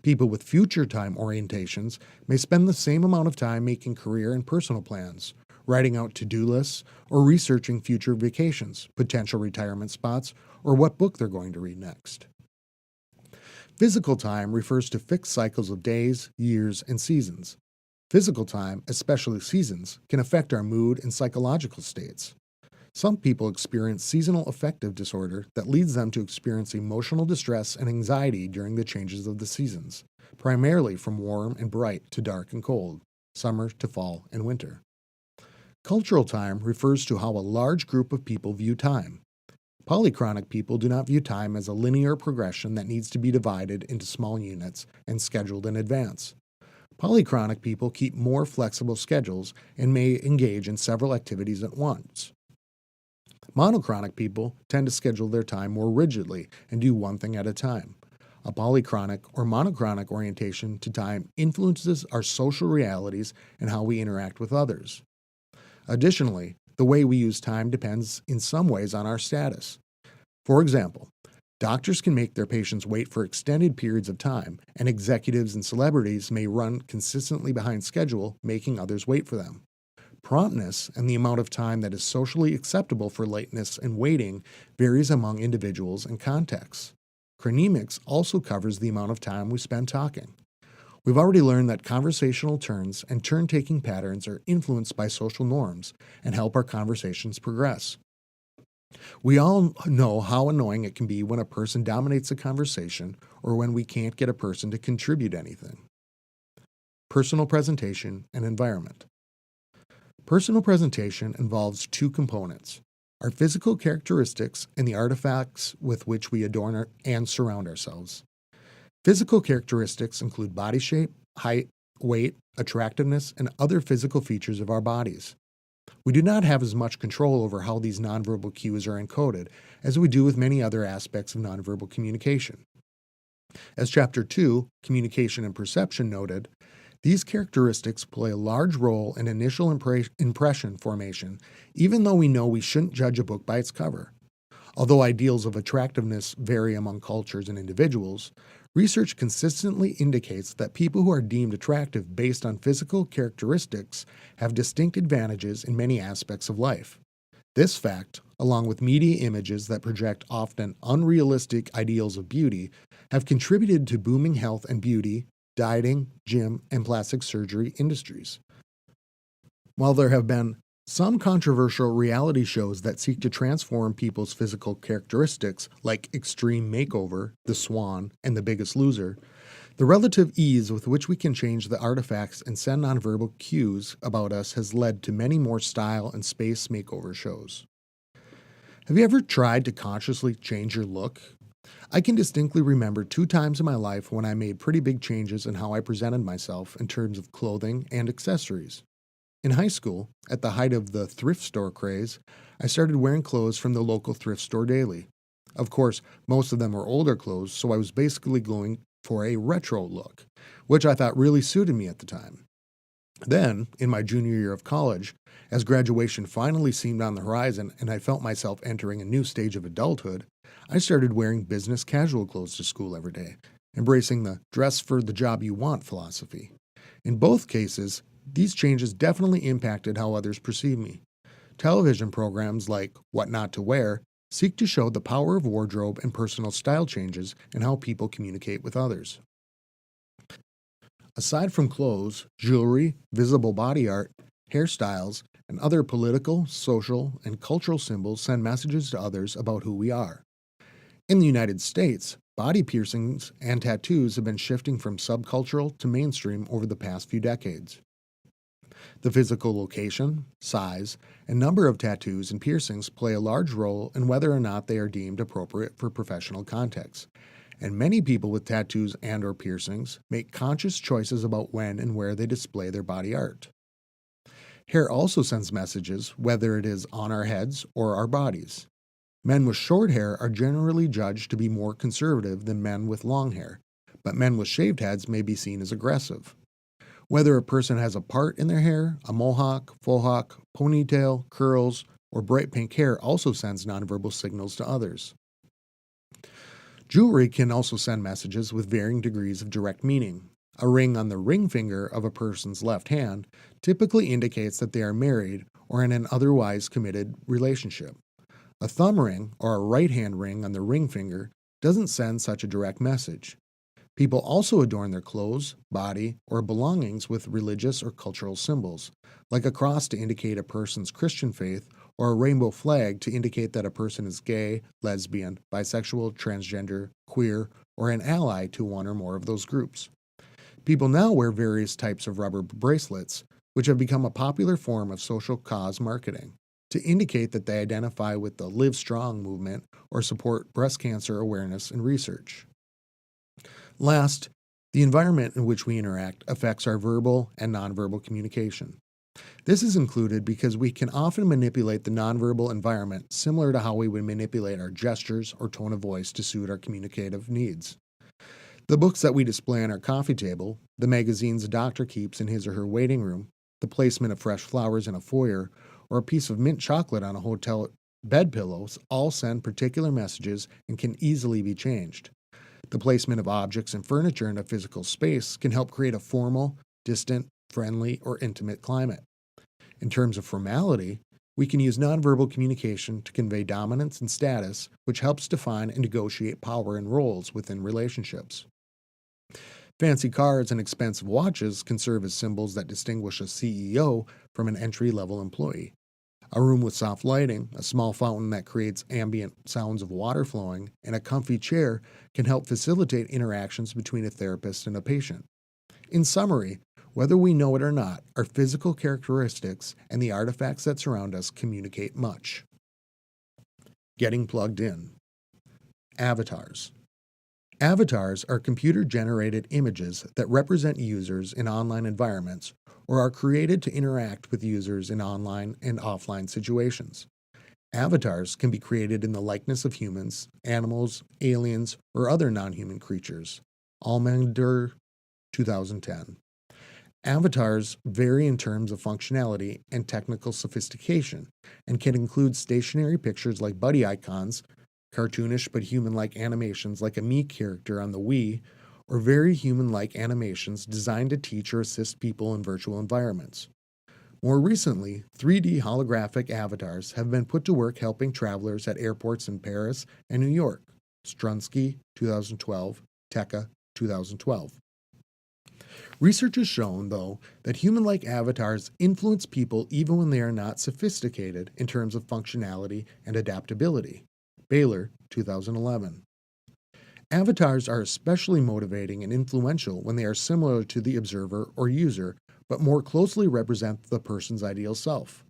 People with future-time orientations may spend the same amount of time making career and personal plans, writing out to-do lists, or researching future vacations, potential retirement spots, or what book they're going to read next. Physical time refers to fixed cycles of days, years, and seasons. Physical time, especially seasons, can affect our mood and psychological states. Some people experience seasonal affective disorder that leads them to experience emotional distress and anxiety during the changes of the seasons, primarily from warm and bright to dark and cold, summer to fall and winter. Cultural time refers to how a large group of people view time. Polychronic people do not view time as a linear progression that needs to be divided into small units and scheduled in advance. Polychronic people keep more flexible schedules and may engage in several activities at once. Monochronic people tend to schedule their time more rigidly and do one thing at a time. A polychronic or monochronic orientation to time influences our social realities and how we interact with others. Additionally, the way we use time depends in some ways on our status. For example, doctors can make their patients wait for extended periods of time, and executives and celebrities may run consistently behind schedule, making others wait for them. Promptness and the amount of time that is socially acceptable for lateness and waiting varies among individuals and contexts. Chronemics also covers the amount of time we spend talking. We've already learned that conversational turns and turn-taking patterns are influenced by social norms and help our conversations progress. We all know how annoying it can be when a person dominates a conversation or when we can't get a person to contribute anything. Personal presentation and environment. Personal presentation involves two components: our physical characteristics and the artifacts with which we adorn and surround ourselves. Physical characteristics include body shape, height, weight, attractiveness, and other physical features of our bodies. We do not have as much control over how these nonverbal cues are encoded as we do with many other aspects of nonverbal communication. As Chapter 2, Communication and Perception noted, these characteristics play a large role in initial impression formation, even though we know we shouldn't judge a book by its cover. Although ideals of attractiveness vary among cultures and individuals, research consistently indicates that people who are deemed attractive based on physical characteristics have distinct advantages in many aspects of life. This fact, along with media images that project often unrealistic ideals of beauty, have contributed to booming health and beauty, dieting, gym, and plastic surgery industries. While there have been Some controversial reality shows that seek to transform people's physical characteristics, like Extreme Makeover, The Swan, and The Biggest Loser, the relative ease with which we can change the artifacts and send nonverbal cues about us has led to many more style and space makeover shows. Have you ever tried to consciously change your look? I can distinctly remember 2 times in my life when I made pretty big changes in how I presented myself in terms of clothing and accessories. In high school, at the height of the thrift store craze, I started wearing clothes from the local thrift store daily. Of course, most of them were older clothes, so I was basically going for a retro look, which I thought really suited me at the time. Then, in my junior year of college, as graduation finally seemed on the horizon and I felt myself entering a new stage of adulthood, I started wearing business casual clothes to school every day, embracing the dress for the job you want philosophy. In both cases, these changes definitely impacted how others perceive me. Television programs like What Not to Wear seek to show the power of wardrobe and personal style changes and how people communicate with others. Aside from clothes, jewelry, visible body art, hairstyles, and other political, social, and cultural symbols send messages to others about who we are. In the United States, body piercings and tattoos have been shifting from subcultural to mainstream over the past few decades. The physical location, size, and number of tattoos and piercings play a large role in whether or not they are deemed appropriate for professional contexts, and many people with tattoos and/or piercings make conscious choices about when and where they display their body art. Hair also sends messages, whether it is on our heads or our bodies. Men with short hair are generally judged to be more conservative than men with long hair, but men with shaved heads may be seen as aggressive. Whether a person has a part in their hair, a mohawk, faux hawk, ponytail, curls, or bright pink hair also sends nonverbal signals to others. Jewelry can also send messages with varying degrees of direct meaning. A ring on the ring finger of a person's left hand typically indicates that they are married or in an otherwise committed relationship. A thumb ring or a right hand ring on the ring finger doesn't send such a direct message. People also adorn their clothes, body, or belongings with religious or cultural symbols, like a cross to indicate a person's Christian faith or a rainbow flag to indicate that a person is gay, lesbian, bisexual, transgender, queer, or an ally to one or more of those groups. People now wear various types of rubber bracelets, which have become a popular form of social cause marketing, to indicate that they identify with the Live Strong movement or support breast cancer awareness and research. Last, the environment in which we interact affects our verbal and nonverbal communication. This is included because we can often manipulate the nonverbal environment similar to how we would manipulate our gestures or tone of voice to suit our communicative needs. The books that we display on our coffee table, the magazines a doctor keeps in his or her waiting room, the placement of fresh flowers in a foyer, or a piece of mint chocolate on a hotel bed pillows all send particular messages and can easily be changed. The placement of objects and furniture in a physical space can help create a formal, distant, friendly, or intimate climate. In terms of formality, we can use nonverbal communication to convey dominance and status, which helps define and negotiate power and roles within relationships. Fancy cars and expensive watches can serve as symbols that distinguish a CEO from an entry-level employee. A room with soft lighting, a small fountain that creates ambient sounds of water flowing, and a comfy chair can help facilitate interactions between a therapist and a patient. In summary, whether we know it or not, our physical characteristics and the artifacts that surround us communicate much. Getting plugged in. Avatars. Avatars are computer-generated images that represent users in online environments or are created to interact with users in online and offline situations. Avatars can be created in the likeness of humans, animals, aliens, or other non-human creatures. Almander, 2010. Avatars vary in terms of functionality and technical sophistication and can include stationary pictures like buddy icons, cartoonish but human-like animations like a Me character on the Wii, or very human-like animations designed to teach or assist people in virtual environments. More recently, 3D holographic avatars have been put to work helping travelers at airports in Paris and New York. Strunsky, 2012, Teka, 2012. Research has shown, though, that human-like avatars influence people even when they are not sophisticated in terms of functionality and adaptability. Baylor, 2011. Avatars are especially motivating and influential when they are similar to the observer or user, but more closely represent the person's ideal self.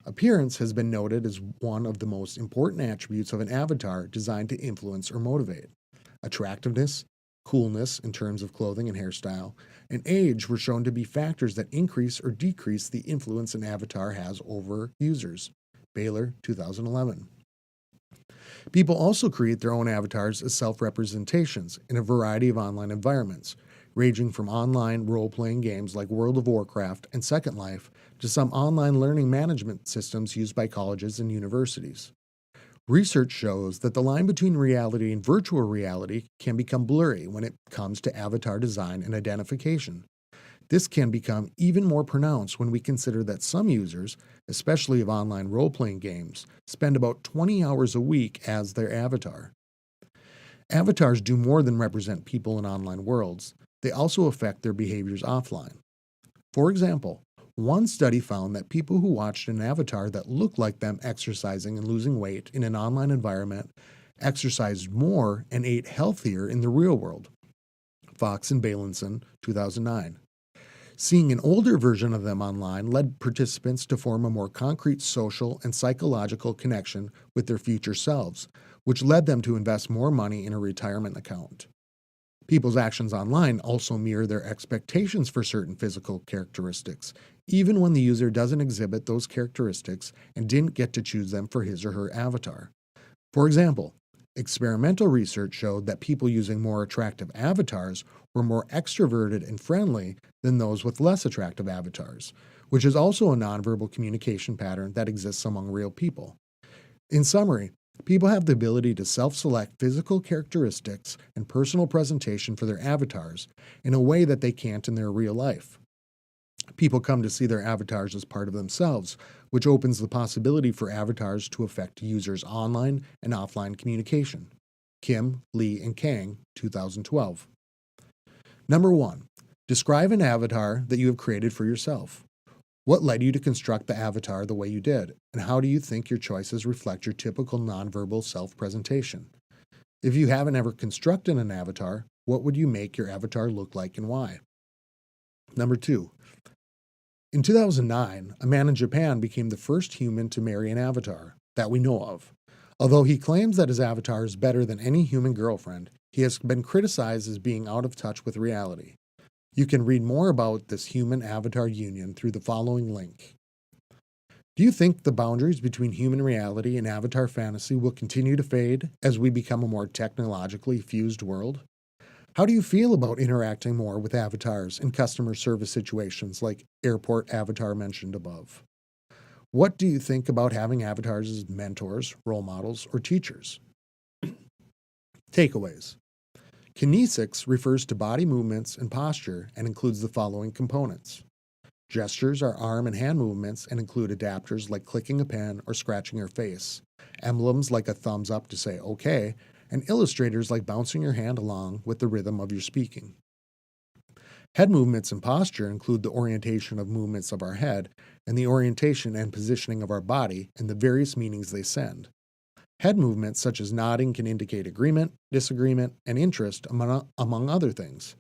Appearance has been noted as one of the most important attributes of an avatar designed to influence or motivate. Attractiveness, coolness in terms of clothing and hairstyle, and age were shown to be factors that increase or decrease the influence an avatar has over users. Baylor, 2011. People also create their own avatars as self-representations in a variety of online environments, ranging from online role-playing games like World of Warcraft and Second Life to some online learning management systems used by colleges and universities. Research shows that the line between reality and virtual reality can become blurry when it comes to avatar design and identification. This can become even more pronounced when we consider that some users, especially of online role-playing games, spend about 20 hours a week as their avatar. Avatars do more than represent people in online worlds. They also affect their behaviors offline. For example, one study found that people who watched an avatar that looked like them exercising and losing weight in an online environment exercised more and ate healthier in the real world. Fox and Bailenson, 2009. Seeing an older version of them online led participants to form a more concrete social and psychological connection with their future selves, which led them to invest more money in a retirement account. People's actions online also mirror their expectations for certain physical characteristics, even when the user doesn't exhibit those characteristics and didn't get to choose them for his or her avatar. For example, experimental research showed that people using more attractive avatars were more extroverted and friendly than those with less attractive avatars, which is also a nonverbal communication pattern that exists among real people. In summary, people have the ability to self-select physical characteristics and personal presentation for their avatars in a way that they can't in their real life. People come to see their avatars as part of themselves, which opens the possibility for avatars to affect users' online and offline communication. Kim, Lee, and Kang, 2012. Number 1. Describe an avatar that you have created for yourself. What led you to construct the avatar the way you did, and how do you think your choices reflect your typical nonverbal self-presentation? If you haven't ever constructed an avatar, what would you make your avatar look like and why? Number 2. In 2009, a man in Japan became the first human to marry an avatar that we know of. Although he claims that his avatar is better than any human girlfriend, he has been criticized as being out of touch with reality. You can read more about this human-avatar union through the following link. Do you think the boundaries between human reality and avatar fantasy will continue to fade as we become a more technologically fused world? How do you feel about interacting more with avatars in customer service situations like airport avatar mentioned above? What do you think about having avatars as mentors, role models, or teachers? Takeaways. Kinesics refers to body movements and posture and includes the following components. Gestures are arm and hand movements and include adapters like clicking a pen or scratching your face, emblems like a thumbs up to say okay, and illustrators like bouncing your hand along with the rhythm of your speaking. Head movements and posture include the orientation of movements of our head and the orientation and positioning of our body and the various meanings they send. Head movements such as nodding can indicate agreement, disagreement, and interest among other things.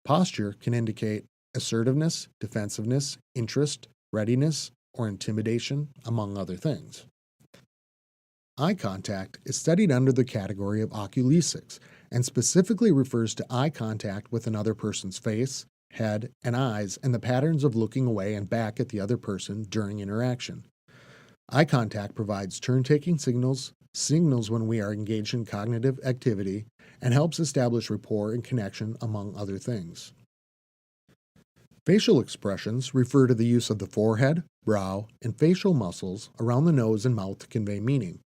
Posture can indicate assertiveness, defensiveness, interest, readiness, or intimidation, among other things. Eye contact is studied under the category of oculesics and specifically refers to eye contact with another person's face, head, and eyes and the patterns of looking away and back at the other person during interaction. Eye contact provides turn-taking signals when we are engaged in cognitive activity, and helps establish rapport and connection, among other things. Facial expressions refer to the use of the forehead, brow, and facial muscles around the nose and mouth to convey meaning.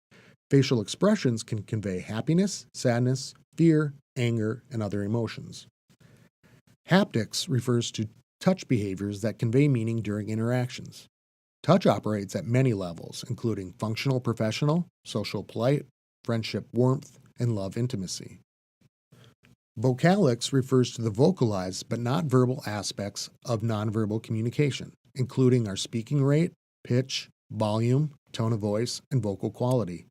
Facial expressions can convey happiness, sadness, fear, anger, and other emotions. Haptics refers to touch behaviors that convey meaning during interactions. Touch operates at many levels, including functional professional, social polite, friendship warmth, and love intimacy. Vocalics refers to the vocalized but not verbal aspects of nonverbal communication, including our speaking rate, pitch, volume, tone of voice, and vocal quality.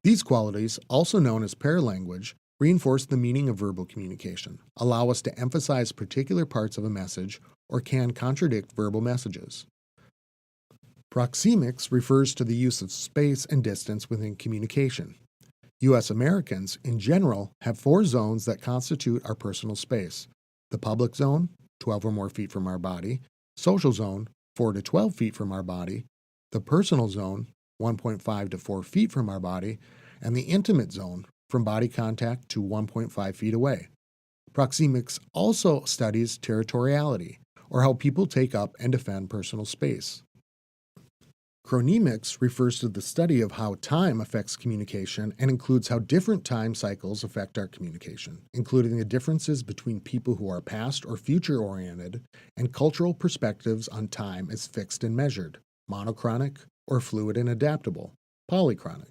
These qualities, also known as paralanguage, reinforce the meaning of verbal communication, allow us to emphasize particular parts of a message, or can contradict verbal messages. Proxemics refers to the use of space and distance within communication. U.S. Americans, in general, have 4 zones that constitute our personal space: the public zone, 12 or more feet from our body; social zone, 4 to 12 feet from our body; the personal zone, 1.5 to 4 feet from our body; and the intimate zone, from body contact to 1.5 feet away. Proxemics also studies territoriality, or how people take up and defend personal space. Chronemics refers to the study of how time affects communication and includes how different time cycles affect our communication, including the differences between people who are past or future-oriented and cultural perspectives on time as fixed and measured, monochronic, or fluid and adaptable, polychronic.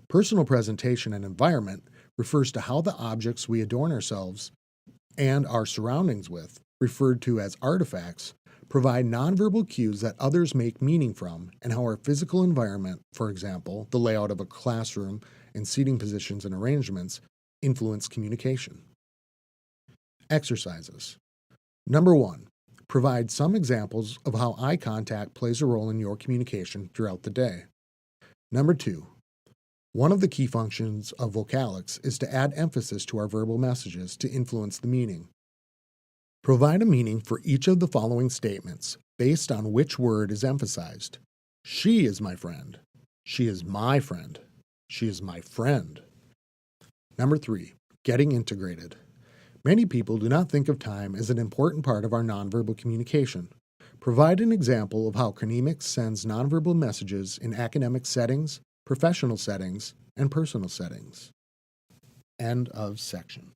Personal presentation and environment refers to how the objects we adorn ourselves and our surroundings with, referred to as artifacts, provide nonverbal cues that others make meaning from, and how our physical environment, for example, the layout of a classroom and seating positions and arrangements, influence communication. Exercises. Number 1. Provide some examples of how eye contact plays a role in your communication throughout the day. Number 2. One of the key functions of vocalics is to add emphasis to our verbal messages to influence the meaning. Provide a meaning for each of the following statements based on which word is emphasized. She is my friend. She is my friend. She is my friend. Number 3. Getting integrated. Many people do not think of time as an important part of our nonverbal communication. Provide an example of how chronemics sends nonverbal messages in academic settings, professional settings, and personal settings. End of section.